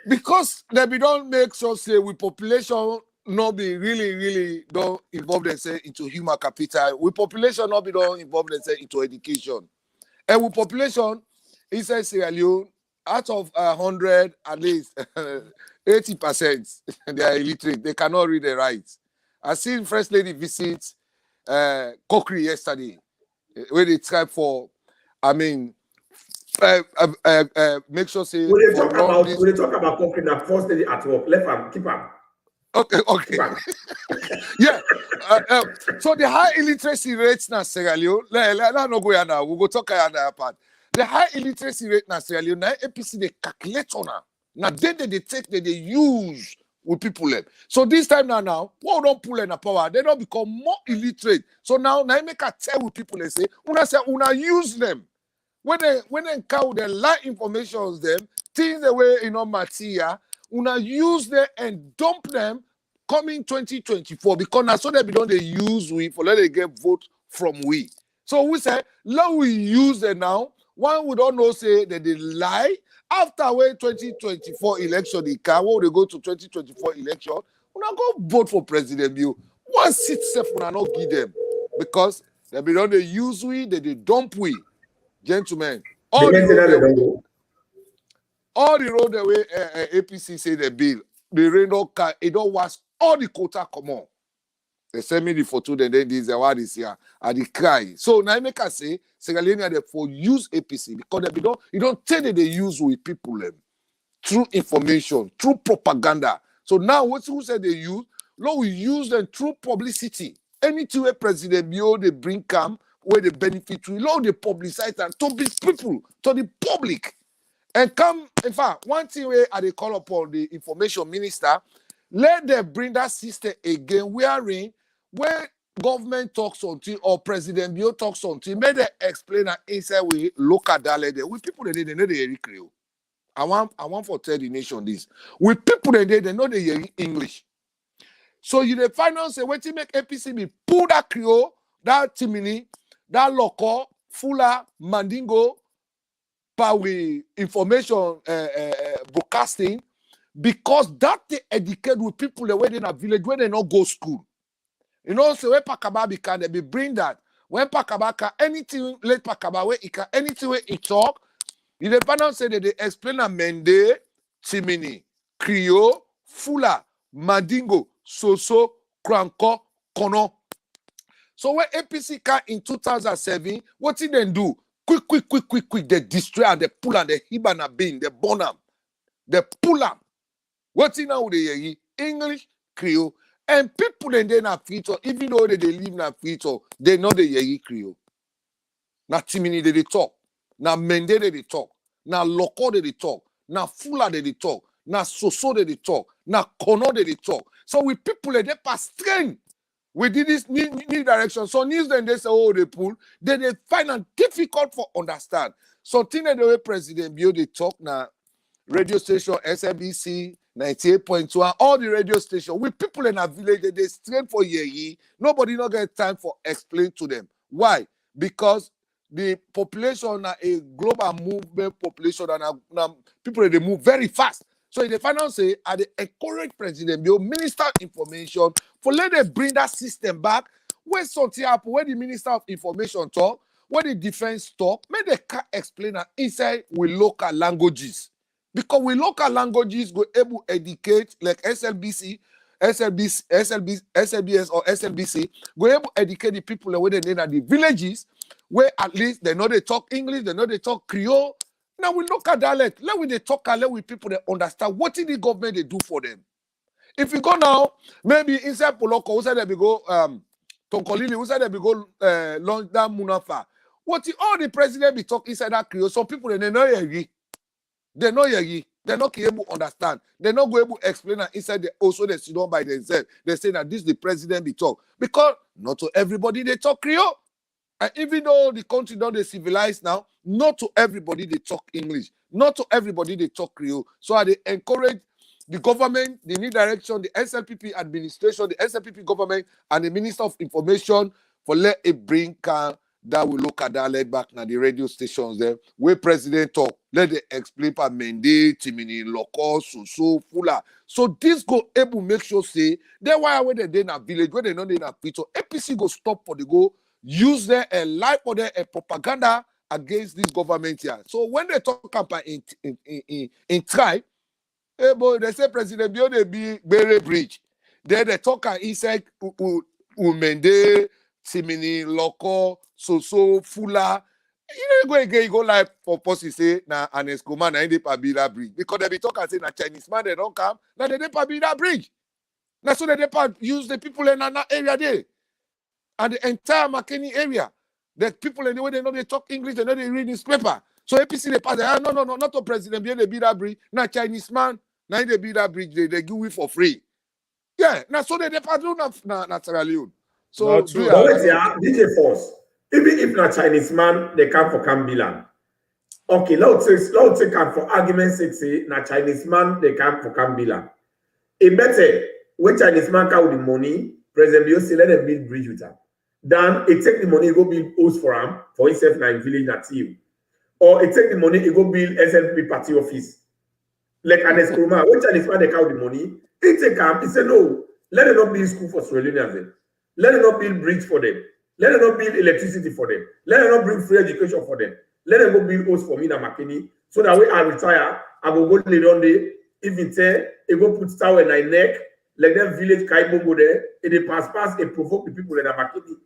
because they don't make sure say with population not be really don't involve themselves into human capital. With population not be don't involve themselves into education. And with population, inside Sierra Leone, out of 100, at least 80% they are illiterate. They cannot read and write. I seen First Lady visit Kokri yesterday, where they try for, I mean, make sure say when they talk about Kokri, the First Lady at work, left hand, keep am. Okay. Yeah. So the high illiteracy rates now Sierra Leone. Let's not go here now. We'll go talk on that part. The high illiteracy rate now Sierra Leone. Now APC they calculate on now. Now they take they use with people. So this time now, what don't pull in the power? They don't become more illiterate. So now make a tell with people and say, una use them. When they encounter the lie information them, things the way material. Una use them and dump them coming 2024 because now so they don't they use we for let they get vote from we. So we say let we use them now. One we don't know say that they lie after when 2024 election they can when they go to 2024 election. Una go vote for President Bill. One seat self una not give them because they don't they use we they dump we. Gentlemen, all the road the way APC say the bill, the rain car, it don't wash all the quota come on. They send me the photo, then this what is here, and they cry. So now I make us say, Sierra Leone for use APC because you don't tell that they use with people through information, through propaganda. So now who said they use? Lord, we use them through publicity. Anything where President Bio they bring come where they benefit to, Lord, they publicize and to these people, to the public. And come, in fact, one thing where they call upon the information minister, let them bring that system again, where government talks something or President Bio talks something, may they explain that inside we local dialect. With people they know they hear Creole. I want for tell the nation this. With people they know they hear English. So you the finance say what you make APC be pull that Creole, that Timini, that local, Fula, Mandingo, with information broadcasting, because that they educate with people the way they in a village where they not go school. You know, so when Pakaba can they be bring that. When Pakaba can anything let Pakaba where it can anything where it talk, you the panel say that they explain a Mende, Timini, Creole, Fula, Mandingo, Soso, Kranko, Kono. So when APC came in 2007, what did they do? Quick, they destroy and they pull and they hibana bin, they burn them, they pull them. What's in now they English, Creole, and people in there na feature, even though they live na feature, they know they hear Creole. Na Timini they talk, na Mende they talk, na Loko they talk, na Fula they talk, na Soso they talk, na Kono they talk. So with people they pass strength. We did this new direction. So news then they say, oh, they pull. Then they find it difficult for understand. So thing the way President Bio they talk now, radio station, SMBC, 98.1, all the radio station, with people in a village, they straight for year. Nobody not get time for explain to them. Why? Because the population are a global movement population and people they move very fast. So in the final say, I encourage President Bio, Minister of Information, for let them bring that system back. Where something happen, where the Minister of Information talk, where the defense talk, may they can explain that inside with local languages. Because with local languages, go able to educate like SLBS or SLBC, go able to educate the people where they are the villages, where at least they know they talk English, they know they talk Creole. Now we look at dialect. Let we they talk and let we people that understand what did the government they do for them. If you go now, maybe inside Poloko, who said they go Tonkolili, who said they go launch that Munafa. What all the president be talking inside that Creole? Some people they know yegi. They know yegi. They're not able to understand. They're not able to explain it inside also they sit down by themselves. They say that this the president be talk. Because not to everybody they talk Creole. And even though the country don't they civilized now, not to everybody they talk English. Not to everybody they talk Creole. So they encourage the government, the new direction, the SLPP administration, the SLPP government, and the Minister of Information for let it bring that will look at that led back now the radio stations there where president talk. Let it explain per Mende, Timini, Loko, Soso, Fula. So this go able make sure say they why when they in a village, when they not in a pit, so APC go stop for the go use their life for their propaganda against this government here. So when they talk about in tribe, hey boy, they say President Bio they be Bere Bridge. Then they talk inside Umende, Timini, Loko, Soso, Fula. You know, you go like for posse say na an Eskuma na they Pabila Bridge. Because they be talking say na Chinese man they don't come, na they Pabila Bridge. Now so they use the people in that area there. And the entire Makeni area. The people anyway they know they talk English, they know they read newspaper. So APC they pass, no, not to President Bien they be that bridge, na Chinese man, now they be that bridge, they give it for free. Yeah, now so they pass na Sierra Leone. So DJ Force. Even if not Chinese man, they come for Cambilan. Okay, let's say come for argument's sake, say na Chinese man, they come for Cambilan. It better when Chinese man come with the money, President Bio say let them build bridge with them. Then it take the money, go build house for him, for himself na village na team. Or it take the money, it go build SLP party office. Like an Eskroma, when Chinese man they count the money, he take him, he say no, let them not build school for Sierra Leoneans. Let them not build bridge for them. Let them not build electricity for them. Let them not bring free education for them. Let them go build house for me na Makini. So that when I retire, I will go lay down there, even say, it go put tower in my neck, like that village Kaibo go there, and they pass, and provoke the people in the Makini.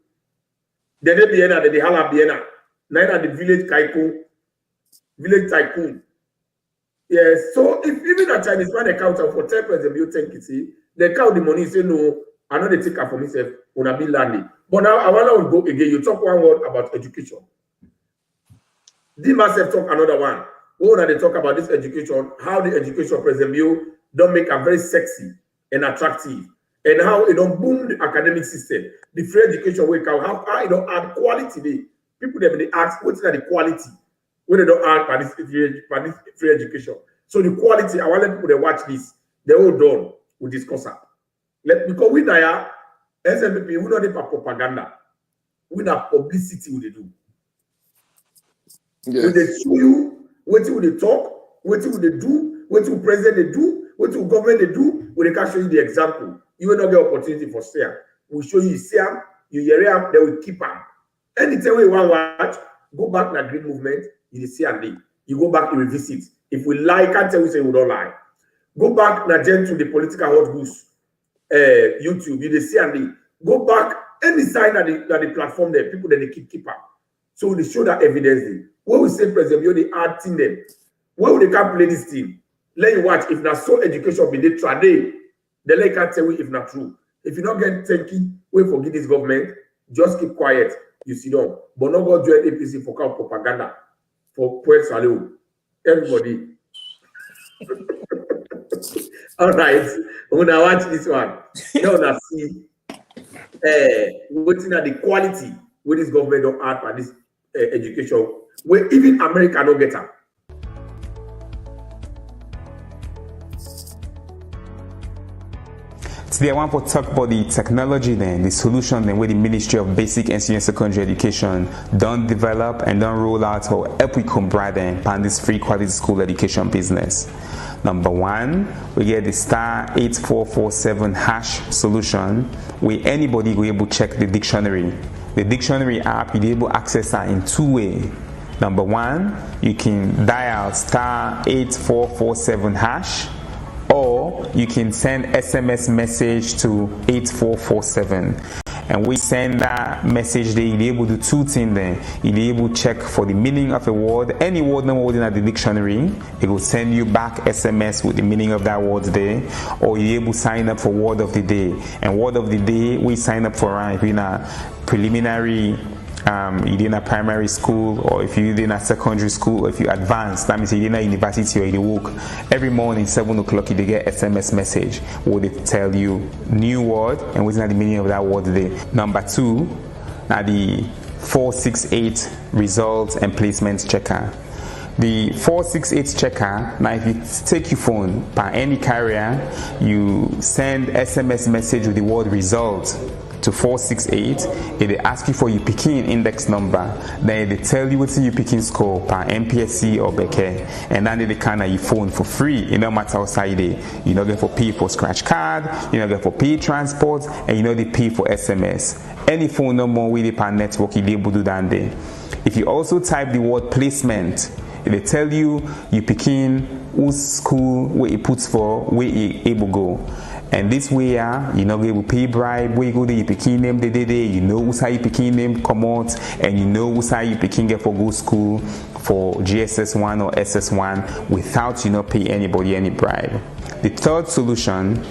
Then they be then they hala biena. Now the village Kaiko, village tycoon. Yes, so if even a Chinese man account for 10% you think it see, they count the money, say no, I know they take her for myself when I be landing. But now I want to go again. You talk one word about education. Myself talk another one. When they talk about this education, how the education President Bio don't make her very sexy and attractive, and how it don't boom the academic system. The free education wake out, how it don't add quality. People they ask what's the quality when they don't add for this free education. So the quality, I want people to watch this. They're all done. We discuss that. Because we there, SLP, we not for propaganda. We not publicity what they do. Yes. When they show you what they talk, what they do, what the president they do, what the government they do, when they can show you the example. You will not get opportunity for share. We'll show you see them, you hear them, they will keep them. Anytime we want to watch, go back to the green movement, you see and you go back, you revisit. If we lie, can't tell you say we don't lie. Go back now to the political hot goose YouTube, you see and go back any sign that the platform there, people that they keep up. So they show that evidence there. When we say President, you the hard thing them. When they can't play this team, let you watch. If not so education be they trade, then they can't tell you if not true. If you not get thinking, wait for this government, just keep quiet. You sit down. But not go join APC for propaganda for Puerto Salud. Everybody. All right. When I watch this one, now I see waiting at the quality where this government don't add for this education, where even America don't get up. Today I want to talk about the technology then, the solution then where the Ministry of Basic and Senior Secondary Education don't develop and don't roll out or help we come bright and this free quality school education business. Number one, we get the *8447# solution where anybody will be able to check the dictionary. The dictionary app, you'll be able to access that in two ways. Number one, you can dial *8447#, or you can send SMS message to 8447. And we send that message there, you'll be able to do two things then. You'll be able to check for the meaning of a word. Any word not word in the dictionary, it will send you back SMS with the meaning of that word there. Or you'll be able to sign up for word of the day. And word of the day, we sign up for in a preliminary you're in a primary school, or if you're in a secondary school, or if you advance, that means you're in a university or you work. Every morning, 7 o'clock, you get SMS message where they tell you new word and what's the meaning of that word today. Number 2, now the 468 results and placements checker. The 468 checker, now if you take your phone by any carrier, you send SMS message with the word result to 468, it will ask you for your picking index number, then they tell you what's your picking score per MPSC or Becker, and then they can your phone for free. It no matter how side you know they for pay for scratch card, you know they for pay transport, and you know they pay for SMS. Any phone number with the per network you able to do that day. If you also type the word placement, they tell you picking whose school where it puts for where you able go. And this way, you know, you will pay bribe, where you go there, you picking name the day, you know who's how you picking name come out, and you know who's how you picking get for go school for GSS1 or SS1 without you not pay anybody any bribe. The third solution,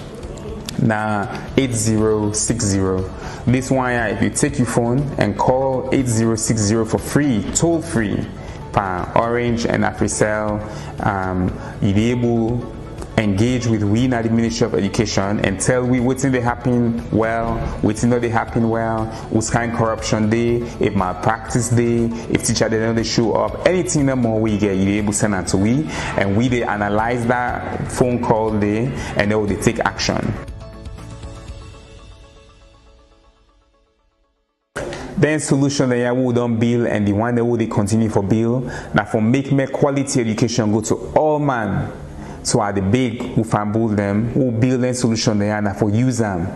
now 8060. This one, if you take your phone and call 8060 for free, toll free, per Orange and AfriCell, you'll be able engage with we at the Ministry of Education and tell we what's in they happen well, what's in they happen well, what's kind of corruption day, if malpractice day, if teacher they know they show up, anything that more we get, you able to send that to we, and we they analyze that phone call day and then they take action. Then solution that we don't build and the one that we continue for build, now for make quality education go to all man. So are the big who fumble them, who build a solution there and for use them.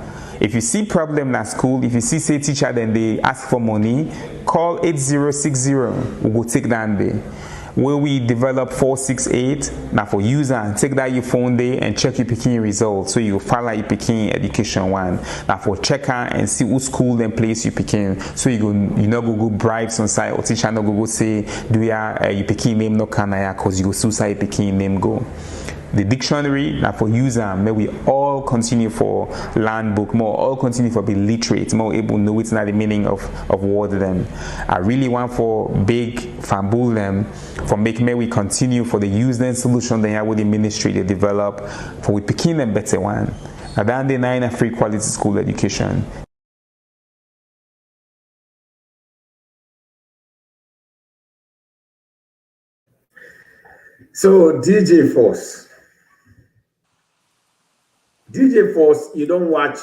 If you see problem at school, if you see say teacher then they ask for money, call 8060. We will take that day. Where we develop 468, now for user, take that your phone day and check your picking results. So you follow your picking education one. Now for checker and see who school and place you picking. So you not go bribes on site or teacher not go say do you picking name no canaya cause you go suicide picking name go. The dictionary now for user, may we all continue for learn book more, all continue for be literate, more able to know it's not the meaning of word them. I really want for big fambul them for make may we continue for the use them solution they have with the ministry they develop for we picking them better one. And then they nine a free quality school education. So DJ Force, you don't watch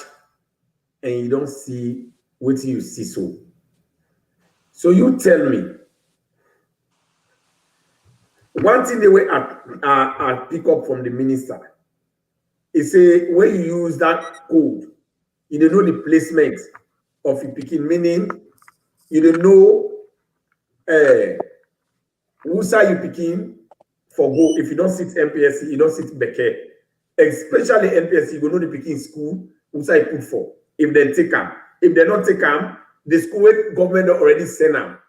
and you don't see what you see so. So you tell me, one thing the way I pick up from the minister is say when you use that code, you don't know the placement of your picking, meaning you don't know who's are you picking for go. If you don't sit MPSC, you don't sit Becker. Especially MPSC, you go know the picking school, who's I put for. If they take them. If they not take them, the school government already send them.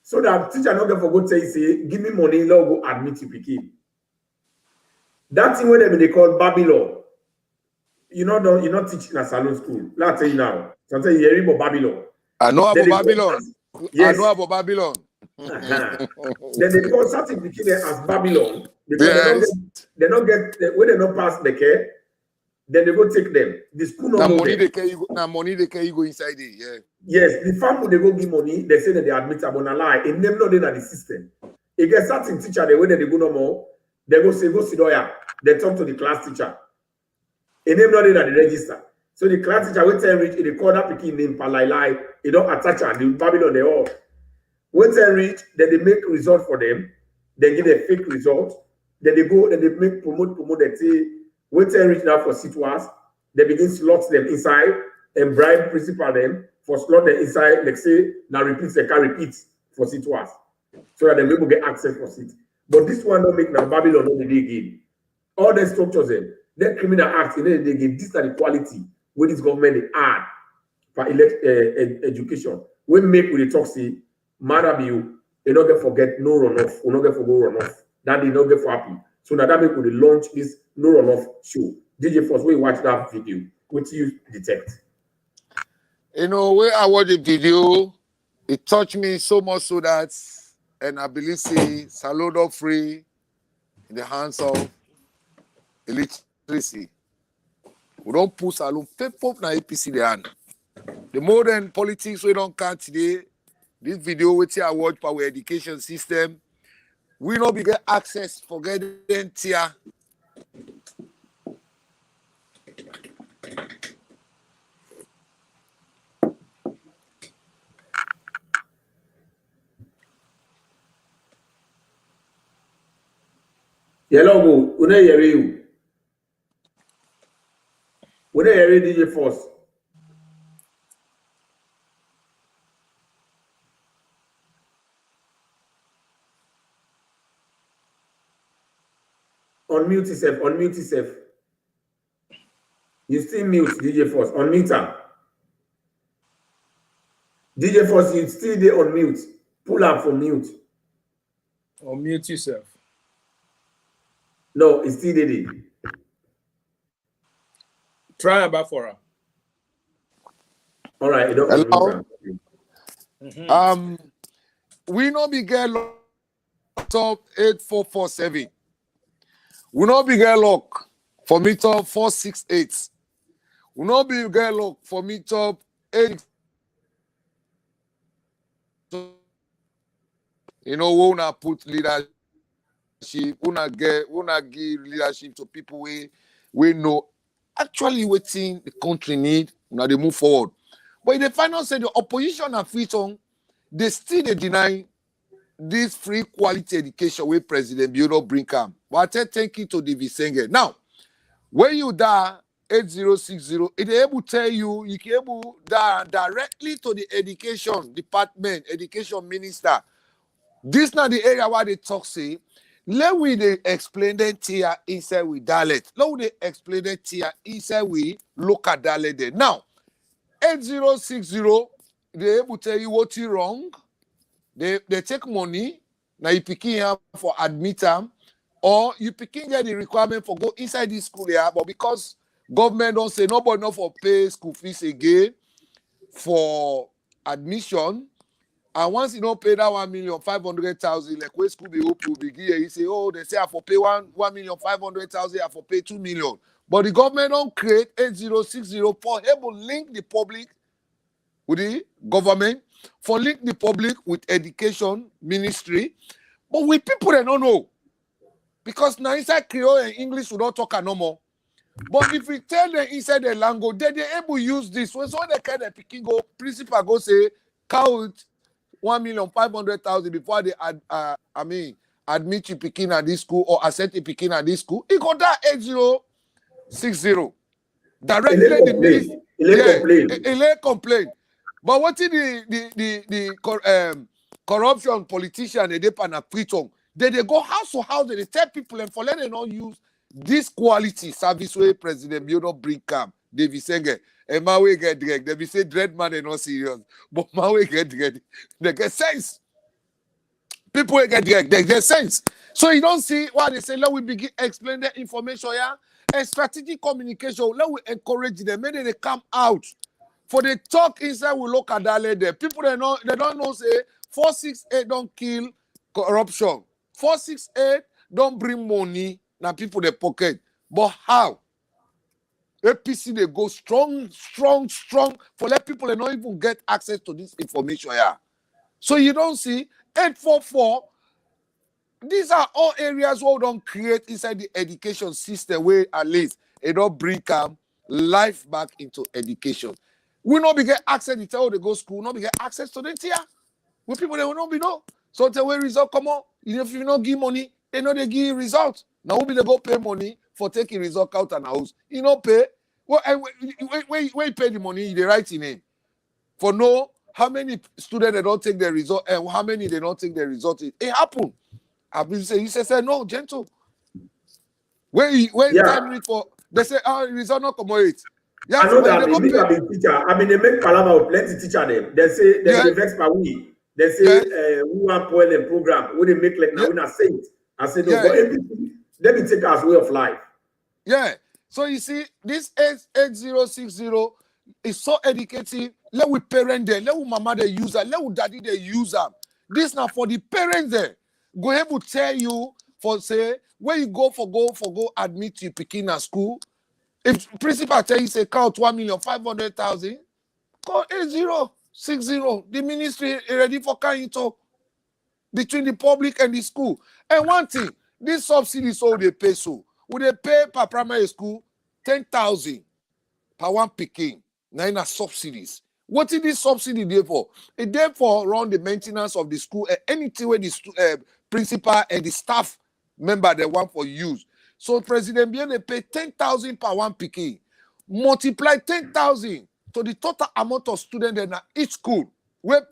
So that teacher not going for go say, give me money, now go admit you picking. That thing when they call Babylon. You're not teaching a salon school. Let's tell you now. Sometimes you hear about Babylon. I know about Babylon. Yes. I know about Babylon. Then they call certain picking as Babylon because they don't get when they don't pass the care, then they go take them. The school now money they can you go inside it. Yeah. Yes, the family they go give money, they say that they admit about a lie. In them not in the system. It gets certain teacher they when they go no more, they go say go sit down. They talk to the class teacher. In them not in the register. So the class teacher will tell reach, they call that picking name per lie. They don't attach her. The Babylon they all. When they reach, then they make result for them. They give a fake result. Then they go and they make promote. They say, when they reach now for situations, they begin slot them inside and bribe principal them for slot them inside. Like say, now repeats, they can repeat for situations. So that the people get access for it. But this one don't make now Babylon on the day again. All the structures them, that criminal acts in the day again, this is the quality where this government they add for education. We make with the talk say, matter be you not get forget no runoff, we not get for go runoff. That they not get for happy. So now that make we launch this no runoff show. DJ Force, we watch that video. What you detect? You know, when I watch the video, It touched me so much so that, and I believe say Salodo free in the hands of illiteracy. We don't put Salon people na APC the hand. The modern politics we don't count today. This video which I watch for our education system, we not be get access for getting tier. Yellow go, una hear you. Una hear DJ Force. Unmute yourself. You still mute DJ Force. Unmute her. DJ Force, you still there on mute. Pull up for mute. Unmute yourself. No, it's still there. Try about for her. All right, you don't Hello? unmute her. We not be get top 8447. We not be get lock for me top 468. We not be get lock for me top 8. You know, we wanna put leadership, we wanna give leadership to people we know actually waiting the country need. Now they move forward. But in the final say the opposition and freedom, they still they deny this free quality education where President Biodo bring come. But I tell thank you to the Visenge. Now, when you dial 8060, it able to tell you can able dial directly to the education department, education minister. This not the area where they talk say. Let we they explain that here inside we dialect. Let we they explain that here inside we look at dialect there. Now, 8060, they able to tell you what you wrong. They take money, now you picking here for admit them, or you picking get the requirement for go inside this school here, but because government don't say nobody not for pay school fees again for admission, and once you don't pay that 1,500,000, like where school they hope you begin, you say, oh, they say I for pay 1,500,000, I for pay 2 million. But the government don't create 8060 for able link the public with the government, for link the public with education ministry, but with people they don't know. Because now inside Creole and English we don't talk no more. But if we tell them inside the language, they're able to use this. When someone they kind of picking go, principal go say, count 1,500,000 before they admit you picking at this school or accept you picking at this school. He got that 8060. Directly the ministry. Ele complain. But what is the corruption politician they pan a freeton? They go house to house, they tell people and for let them not use this quality service where President Biodo bring come. They be saying, and my way get direct. They be say dread man they not serious. But my way get direct. They get sense. People get direct, they get sense. So you don't see what they say, let we begin explain the information here. And strategic communication, let we encourage them. Maybe they come out. For the talk inside, we look at that later. People they don't know say 468 don't kill corruption. 468 don't bring money now people they pocket. But how? APC they go strong for let people they not even get access to this information here. So you don't see 844. These are all areas where we don't create inside the education system where at least it don't bring life back into education. We not be get access to tell they go school, not be get access to the tier. When people they will not be know. So the way result come on, if you not give money, they know they give results. Now we be they go pay money for taking result out and house. You know pay. Well, where you pay the money, they write in name. For know how many students they don't take their result and how many they don't take their result. It happen. I've been saying, you say no, gentle. When time read for they say result not commodity. Yeah, I know that I've been teacher. I mean, they make palava with plenty teacher them. They say they vex per week. They say we want spoil the program. When they make like now we not say it. I say no, but everything let me take as way of life. Yeah. So you see, this 8060, It's so educative. Let we parent there, let we mama they use her, let we daddy they use her. This now for the parents there. Go ahead will tell you for say where you go admit you picking at school. If principal tell you say count 1,500,000, call 8060. The ministry is ready for carrying talk between the public and the school. And one thing, this subsidy is all they pay so. Would they pay per primary school 10,000 per one picking? Now in subsidies. What is this subsidy there for? It there for around the maintenance of the school and anything where the principal and the staff member they want for use. So President Bill they pay 10,000 per one picking. Multiply 10,000 to the total amount of students in each school. Where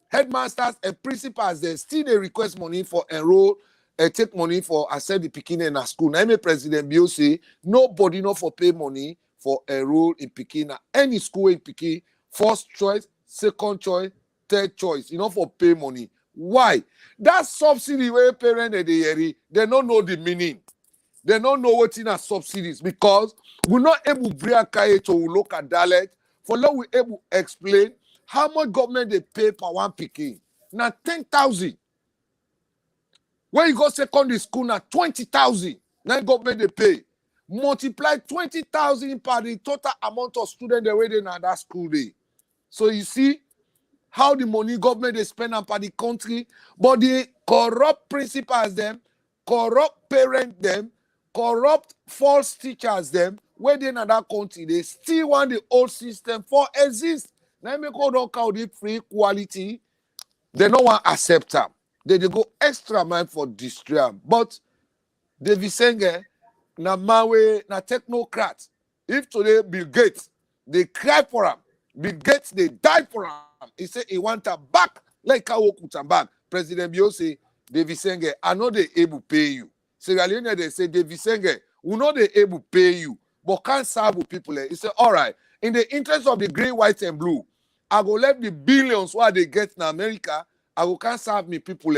headmasters and principals they still they request money for enroll and take money for accept the picking in a school. Now President Bill say nobody not for pay money for enroll in picking any school in picking. First choice, second choice, third choice. You know, for pay money. Why? That subsidy where parents they don't know the meaning. They don't know what in a subsidies because we're not able to bring to look at that. For now, we're able to explain how much government they pay per one picking. Now 10,000. When you go secondary school, now 20,000. Now government they pay. Multiply 20,000 per the total amount of students they waiting at that school day. So you see how the money government they spend on per the country, but the corrupt principals them, corrupt parents them, corrupt false teachers them, where they in that country, they still want the old system for exist. Now make all don't call it free quality. They don't want to accept them. They go extra mile for destroy them. But David Senge, na Mawe, na technocrat. If today Bill Gates, they cry for him. Bill Gates, they die for him. He say he want him back. Like how Okutan back. President Bio say, David Senge, I know they able pay you. Sierra Leone, they say, David Senge, we know they able pay you, but can't serve with people. He say, all right, in the interest of the green, white, and blue, I go let the billions what they get in America, I go can't serve me people.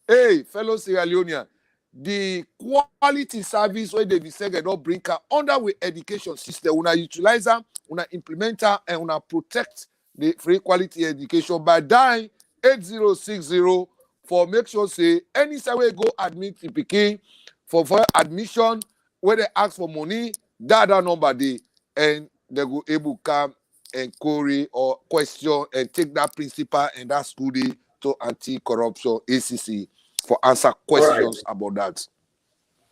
Hey, fellow Sierra Leonean, the quality service where David Senge don't bring her under with education system, una utilize them, una implement her, and una protect the free quality education by dying 8060 for make sure say any side way go admit the picking for admission where they ask for money, that number they and they go able to come and query or question and take that principal and that school day to anti-corruption ACC for answer questions about that.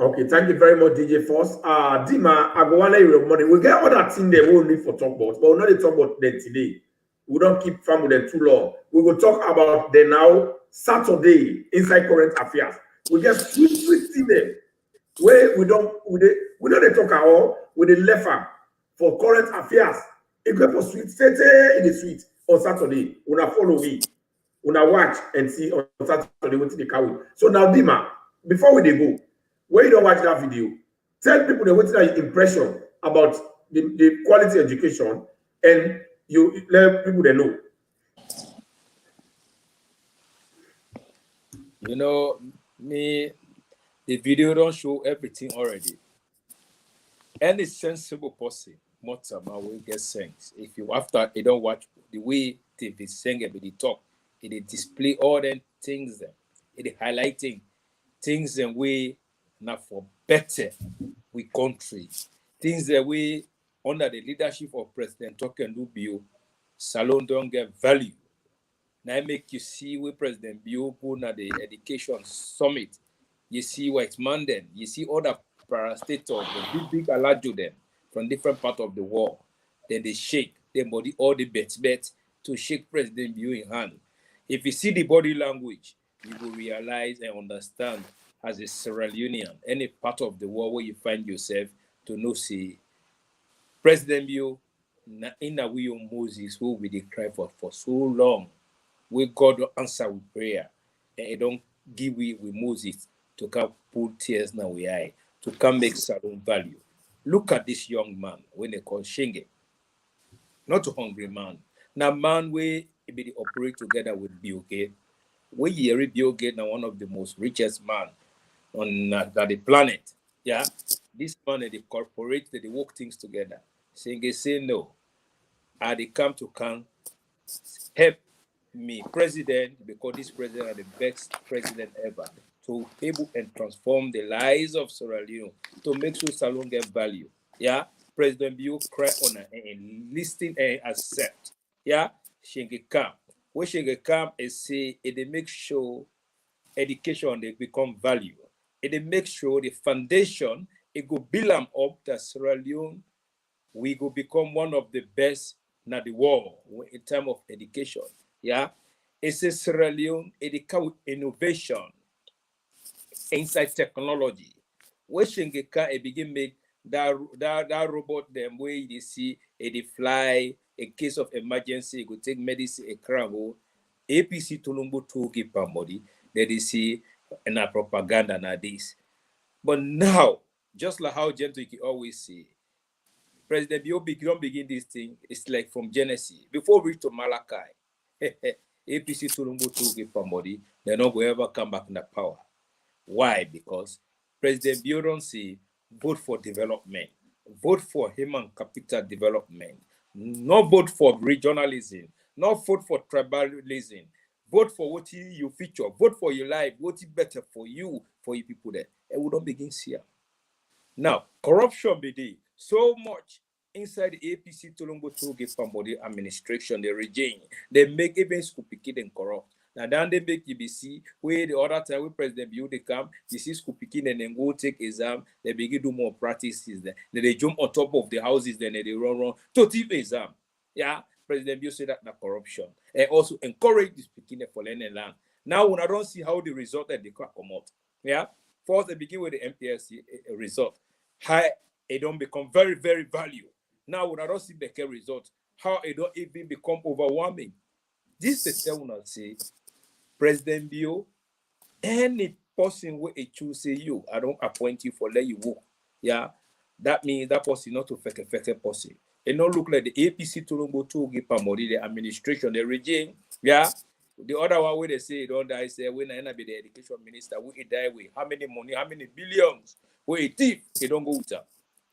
Okay, thank you very much, DJ Force. Dima, I go want to your money. We get all that thing they will need for talk about, but we're not going to talk about them today. We don't keep fun with them too long. We will talk about the now Saturday inside current affairs. We get sweet thing there where we don't they talk at all with the left arm for current affairs. It go for sweet stay in the suite on Saturday. Una follow me. Una watch and see on Saturday what they carry. So now, Dima, before we go, when you don't watch that video, tell people the what's your impression about the quality education and you let people they know. You know, me, the video don't show everything already. Any sensible person, Motama will get sense. If you after you don't watch the way TV sing it, the talk, it display all the things there, it highlighting things and way not for better we country, things that we under the leadership of President Token Rubio, Salon don't get value. Now I make you see where President Bio go na the education summit. You see White Mandan, you see other parastators, the big alajo them from different parts of the world. Then they shake their body, all the bets to shake President Bio in hand. If you see the body language, you will realize and understand as a Sierra Leonean, any part of the world where you find yourself, to know see President Bio in a way of Moses who we dey cry for so long. We God don't answer with prayer, and it don't give we with Moses to come pull tears now we eye, to come make Salon value. Look at this young man when they call Shenge. Not a hungry man. Now man we be operate together with Bill Gates. We hear Bill Gates now one of the most richest man on the planet. Yeah. This man they corporate, they work things together. Shenge say no. and they come to help me, president, because this president are the best president ever, to able and transform the lives of Sierra Leone, to make sure Salon get value. Yeah, President Bio cry on and listen and accept. Yeah, she come. What she come and say, they make sure education they become value. They make sure the foundation it go build them up that Sierra Leone we go become one of the best in the world in terms of education. Yeah, it's a Sierra Leone education innovation inside technology. Where Shengeka begin make that robot them way they see they fly in case of emergency go take medicine a crown APC Tulumbu to give somebody that they see in a propaganda nowadays. But now, just like how Gentle always say, President Bio don't begin this thing. It's like from Genesis before we reach to Malachi. APC Tulumbu to give somebody, they're not going to ever come back in the power. Why? Because President Bio don't say vote for development, vote for human capital development, not vote for regionalism, not vote for tribalism, vote for what you feature, vote for your life, what is better for you people there. And we don't begin here. Now, corruption be there so much inside the APC Tolombo Toge family administration, the regime, they make even school pikin and corrupt. Now then they make EBC where the other time when President Bio they come, you see school picking and then go take exam, they begin do more practices there. Then they jump on top of the houses, then they run to take exam. Yeah, President Bio said that corruption. And also encourage this picking for learning land. Now when I don't see how the result that they come out. Yeah. First they begin with the MPSC result. How it don't become very, very value. Now when I don't see the result, how it don't even become overwhelming. This is the one I say. President Bio, any person where it choose say you, I don't appoint you for let you work. Yeah, that means that person not to fake person. It not look like the APC Tolombo to give Pamodi, the administration, the regime. Yeah, the other one where they say don't die, say when I be the education minister, we die with how many money, how many billions, where a thief, they don't go with them.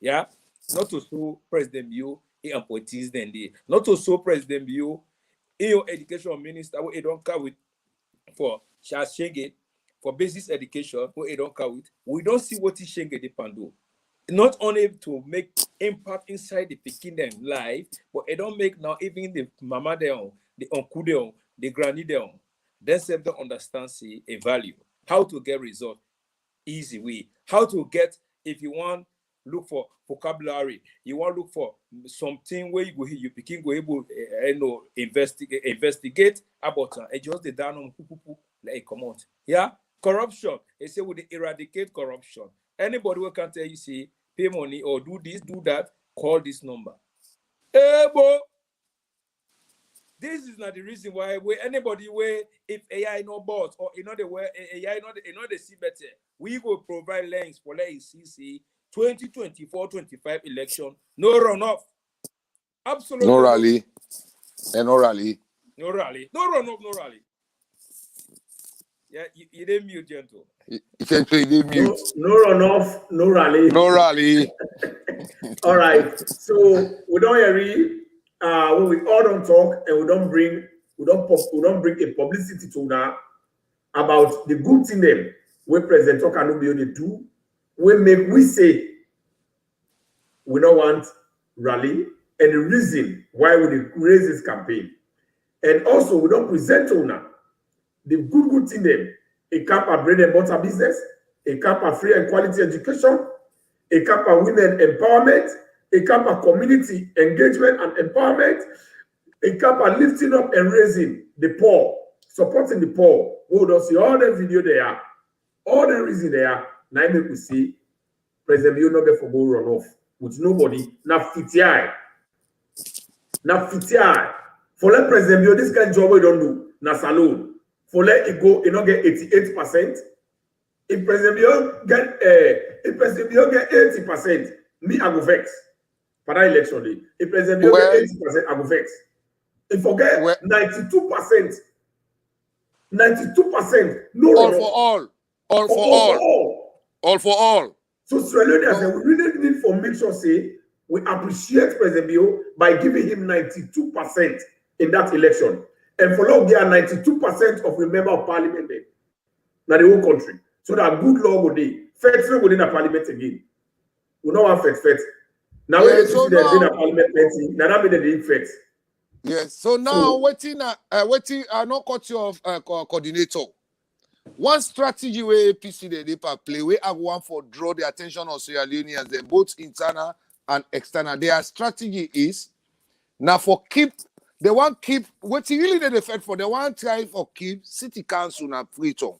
Yeah, not to show President Bio, he appointees then they, not to show President Bio, your education minister, where he don't come with. For Shenge, for basic education, where it don't count, we don't see what is Shenge depend do. Not only to make impact inside the Pekin life, but it don't make now even the mama there, the uncle there, the granny there. They self don't understand see a value. How to get result, easy way. How to get if you want look for vocabulary, you want to look for something where you begin go able investigate about and just the down on like come out. Yeah, corruption. They say we eradicate corruption. Anybody who can tell you say pay money or do this, do that, call this number. Boy, this is not the reason why anybody where if AI no boss or the way AI not the see better, we will provide links for let CC 2024-25 election, no runoff. Absolutely. No rally. And no rally. No rally. No runoff, no rally. Yeah, you didn't mute, Gentle. You can say you mute. No runoff, no rally. No rally. All right. So we don't hear when we all don't talk and we don't bring a publicity to that about the good thing them where President Tokanubio they do. We say we don't want rally and the reason why we raise this campaign. And also we don't present on the good thing them, a cap of bread and butter business, a cap of free and quality education, a cap of women empowerment, a cap of community engagement and empowerment, a cap of lifting up and raising the poor, supporting the poor. We don't see all the video there, all the reason there. Now make we see President Bio not get for go run off with nobody. Now fitiai. For let President Bio this kind of job we don't do. Na salon. For let it go, you not get 88%. If President Bio get 80%, me I go vex. For that election day. If President Bio get 80%, I go vex. If forget 92%. 92%. No all runoff. for all. All for all. So Sierra Leoneans, we really need for make sure say we appreciate President Bio by giving him 92% in that election. And for long, there are 92% of the member of parliament there. Now the whole country. So that good law would be federal within a parliament again. We don't have fed. Now Yeah, when you so see them now- in a parliament, now that means they didn't fed. Yes. So now waiting. I not cut you off, coordinator. One strategy where APC they play, where I want for draw the attention of Sierra Leoneans, they both internal and external. Their strategy is now for keep. They want keep what really they defend for. They want try for keep city council na freedom,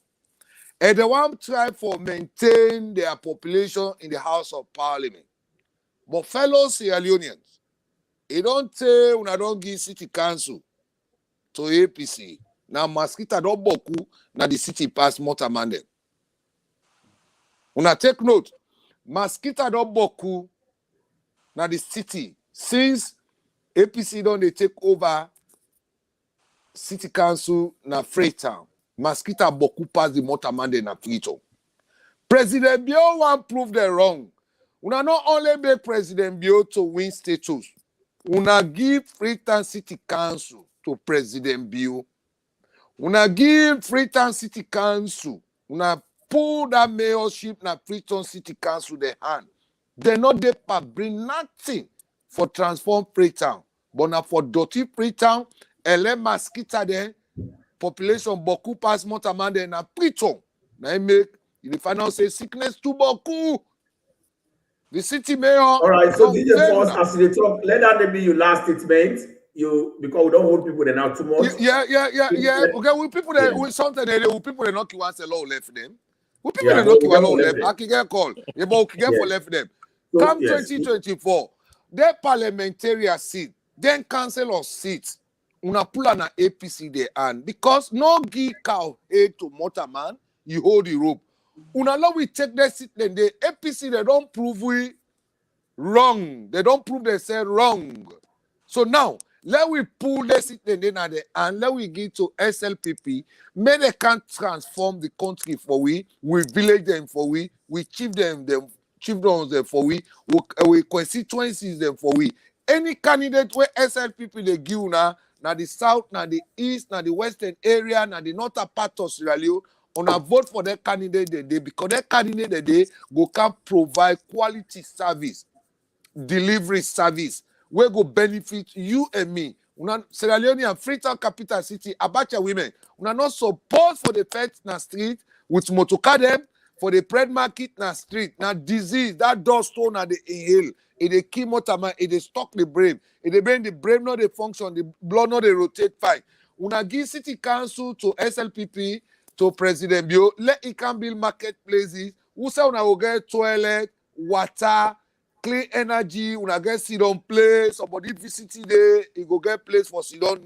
and they want try for maintain their population in the House of Parliament. But fellow Sierra Leoneans, it don't say when I don't give city council to APC. Now mosquito don't boku na the city pass Motamande. Una take note, mosquito don't boku na the city since APC don't they take over city council na Freetown. Mosquito boku pass the Motamande na Freetown. President Bio want prove them wrong. Una not only make President Bio to win status, una give Freetown City Council to President Bio. Una give Freetown City Council. Una pull that mayorship na Freetown City Council their hand. They not dey bring nothing for transform Freetown. But now for dirty Freetown, ele mosquito there, population boku pass Motamande na Freetown. Now it make the final say sickness to boku. The city mayor. All right, so DJ Force, as they talk, let that be your last statement. Because we don't hold people there now too much. Yeah. Okay, we people that we something we people that not want a law left them. We people that not a law left. I can get call. Yeah, but we can get for left them. So, Come 2024, their parliamentarian seat, then council of seats, una pull on APC there and because no give cow head to Motorman, you hold the rope. Una law we take that seat, then the APC they don't prove we wrong. They don't prove they say wrong. So now let we pull the seat then at the and let we give to SLPP. May they can transform the country for we village them for we chief them for we constituencies them for we. Any candidate where SLPP they give na the south, na the east, na the western area, na the northern part of Sierra Leone, on a vote for that candidate they because that candidate they go can provide quality service, delivery service. We go benefit you and me. Una Sierra Leone and Freetown capital city, Abacha women. Una not support for the pets na street with motocar them for the bread market na street. Na disease that dust stone na the inhale. It dey kill Motorman. It dey stuck the brain. It dey brain the brain not dey function. The blood not dey rotate fine. Una give city council to SLPP to President Bio. Let it can build marketplaces. Who say una go get toilet, water, clean energy, una get sit down place, somebody visit there, you go get place for sit down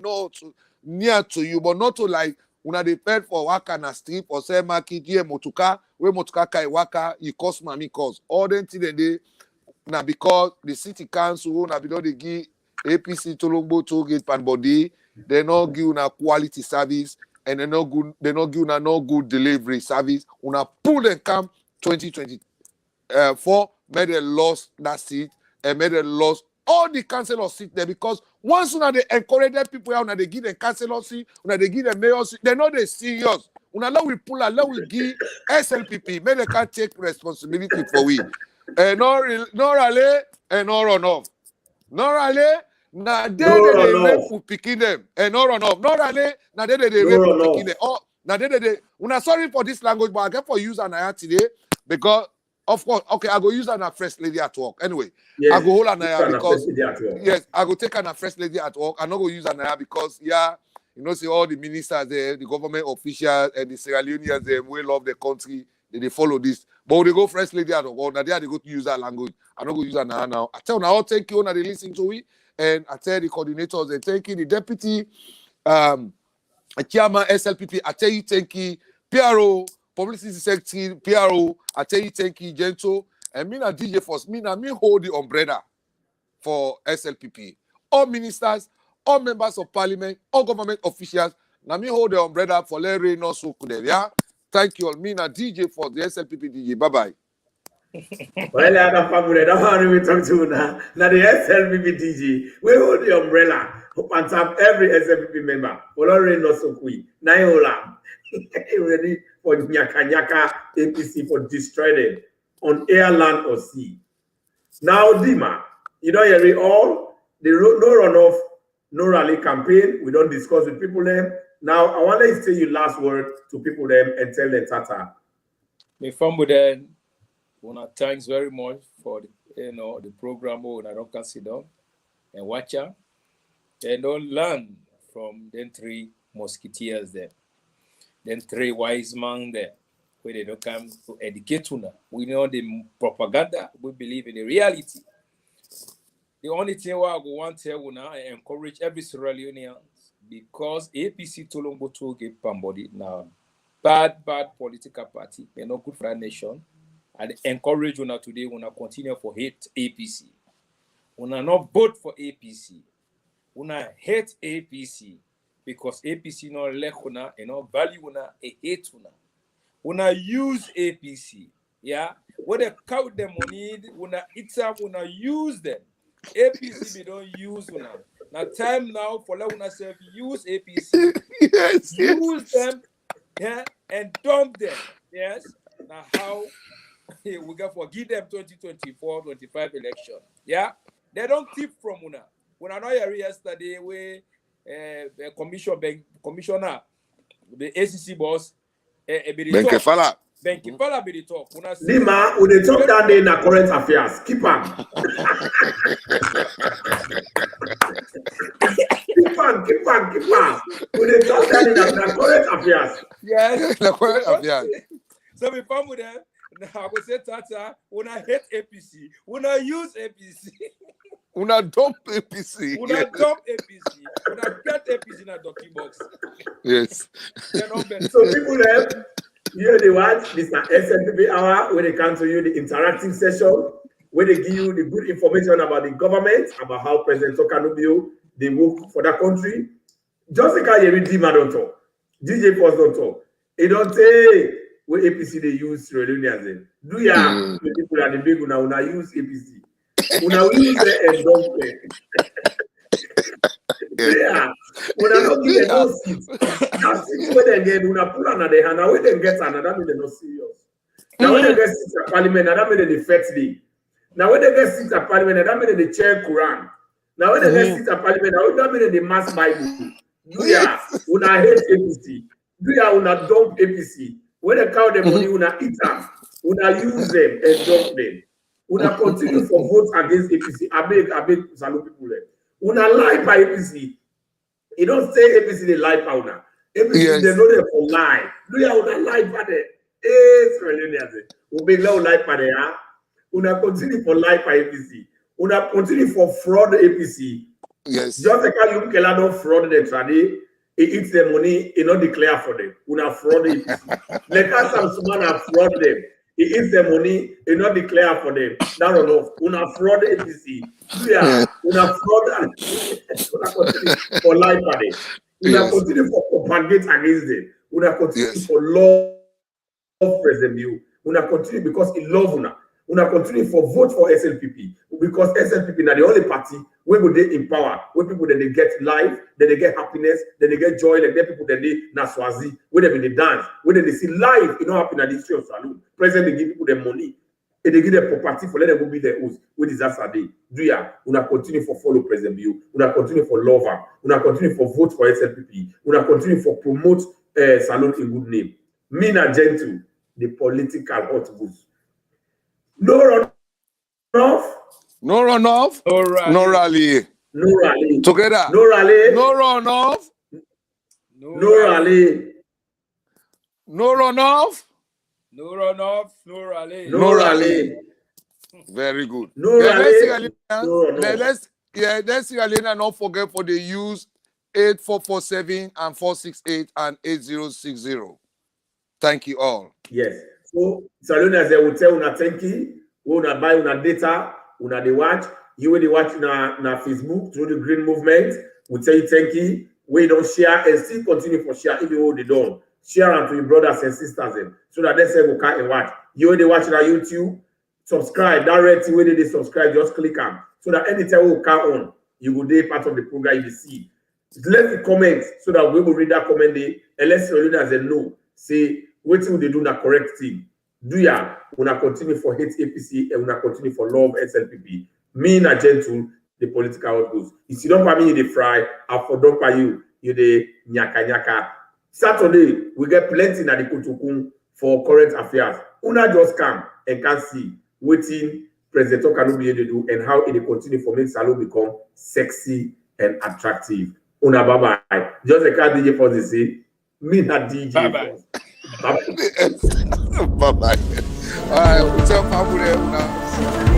near to you, but not to like una dey pay for waka na strip or sell market here motuka, where motuka kai waka, you cost money cause. All them thing they na because the city council na because they give APC Tolongbo to get pan body, they not give una quality service and they not give una no good delivery service. Una pull them come 2024. Made they lost that seat and made they lost all the councillor seat there because once una they encourage people out, una they give them councillor seat, una they give them mayor seat, they know they serious. Una let we pull out, let we give SLPP, make they can take responsibility for we. And no rally and no run off. No rally, na they rape for picking them and no run off. No rally, na they rape for picking them. Oh, na they. Una sorry for this language, but I get for use and I today because. Of course, okay, I go use an first lady at work. Anyway, yes, I go hold an because yes, I go take an first lady at work. I'm not going to use an because see all the ministers there, the government officials and the Sierra Leoneans they will love the country. They follow this. But when they go first lady at work, now they go to use that language. I'm not going to use an now. I tell now, thank you now they listen to it. And I tell the coordinators, they thank you, the deputy chairman SLPP, I tell you thank you, PRO. Publicity secretary, PRO, I tell you, thank you, Gentle. And me na DJ Force, me hold the umbrella for SLPP. All ministers, all members of parliament, all government officials, na me hold the umbrella for let rain not so good. Yeah? Thank you all. Me na DJ Force, the SLPP DJ. Bye-bye. Well, I have family. That's how we talk to now. Now the SLPP DG, we hold the umbrella and tap every SLPP member. We already know so quick. Now you lam. Ready for nyaka APC for destroy them on air, land, or sea. Now, Dima, you don't hear it all. The no runoff, no rally campaign. We don't discuss with people them. Now, I want to say your last word to people them and tell them tata. Me family then. Thanks very much for the program. I don't can sit down and watch out and don't learn from them 3 musketeers there, them 3 wise men there, where they don't come to educate you now. We know the propaganda. We believe in the reality. The only thing I want to tell you now, I encourage every Sierra Leonean because APC Tolombo to get somebody now bad political party. They're not good for our nation. And encourage you today, we continue for hate APC. We not vote for APC. We hate APC because APC no like una, and no value una, and hate una. We use APC. Yeah, when they count the money, we eat them, we use them. APC we don't use una. Now time now for let una self use APC. Yes, use them, yeah, and dump them. Yes. Now how? We got forgive them 2024, 25 election. Yeah, they don't tip from una. When I know here yesterday, we the commissioner, the ACC boss, Benkefala. Benkefala be the talk. Lima, when they talk that day in the current affairs, keep on. keep on. When they talk that in the current affairs. Yes, The current affairs. So we come with them. Now I go say tata, when I hate APC, when I use APC. Una dump APC. Una dump APC. Una get APC in a donkey box. Yes. So people there, you know the watch, this is an SLPP hour where they come to you the interactive session, where they give you the good information about the government, about how President Tokanubio, they work for that country. Just like you read Dima don't talk. DJ Force don't talk. It don't say where APC they use reunions. Do ya the people at the big una use APC. Una use it and don't play. Yeah. When I don't give them no seats. Now seats where they get una pull another hand. Now when they get another mean they're not serious. Now when they get seats at parliament, that mean they first day. Now when they get seats at parliament, that mean they chair Quran. Now when they get seats at parliament, that mean they mass Bible. Do ya una hate APC. Do ya una dump APC. When they count the money, una eat them, una use them and dump them. Una continue for votes against APC. I beg, salute people there. Una lie by APC. You don't say APC they lie by una. APC yes. They know them for lie. Do ya una lie by them? We lie by them. Una continue for lie by APC. Una continue for fraud APC. Yes. Just like how you don't fraud the trade. He eats the money, he not declare for them. Una fraud APC. Like us some man have fraud them. He eats the money, he not declare for them. That enough. Una fraud APC. Yeah. Una fraud and una continue for life for them. Una continue for propagate against them. Una continue for love President Bill. Una continue because he love una. Una continue for vote for SLPP because SLPP now the only party where would they empower, where people then they get life, then they get happiness, then they get joy, like that people then they na Swazi, where they dance, where they see life, you know, happen in the history of Salute. President they give people their money, and they give their property for let them go be their host. Where disaster day, do ya? Una continue for follow President Bill, una continue for love her, una continue for vote for SLPP, una continue for promote Salute in good name. Me na gentle, the political hot boost. No runoff. No runoff. No rally. No rally. No rally. Together. No rally. No runoff. No rally. No runoff. No runoff. No rally. No rally. Very good. No rally. Let's see, Alena, not forget for the use 8447 and 468 and 8060. Thank you all. Yes. So, Salona they will tell una thank you. We una buy una data, una they watch. You will they watch na Facebook through the Green Movement. We tell you thank you. We don't share and still continue for share even though they don't. Share them to your brothers and sisters so that they say we can't watch. You will they watch na YouTube. subscribe. That red thing where they subscribe, just click on so that anytime we come on, you will be part of the program. You will see. Let the comment so that we will read that comment. And let's say no. Say what will they do na correct thing. Do ya wanna continue for hate APC and wanna continue for love SLPP. Me na gentle the political outgoes. If you don't pay me the fry, I for don't pay you the nyaka nyaka. Saturday we get plenty na the kutukun for current affairs. Una just come and can see waiting President Okanubi they do and how it continue for make Salon become sexy and attractive. Una bye bye. Just a card DJ for the say me na DJ. Bye bye. Bye bye. All right, we tell Pablo there now.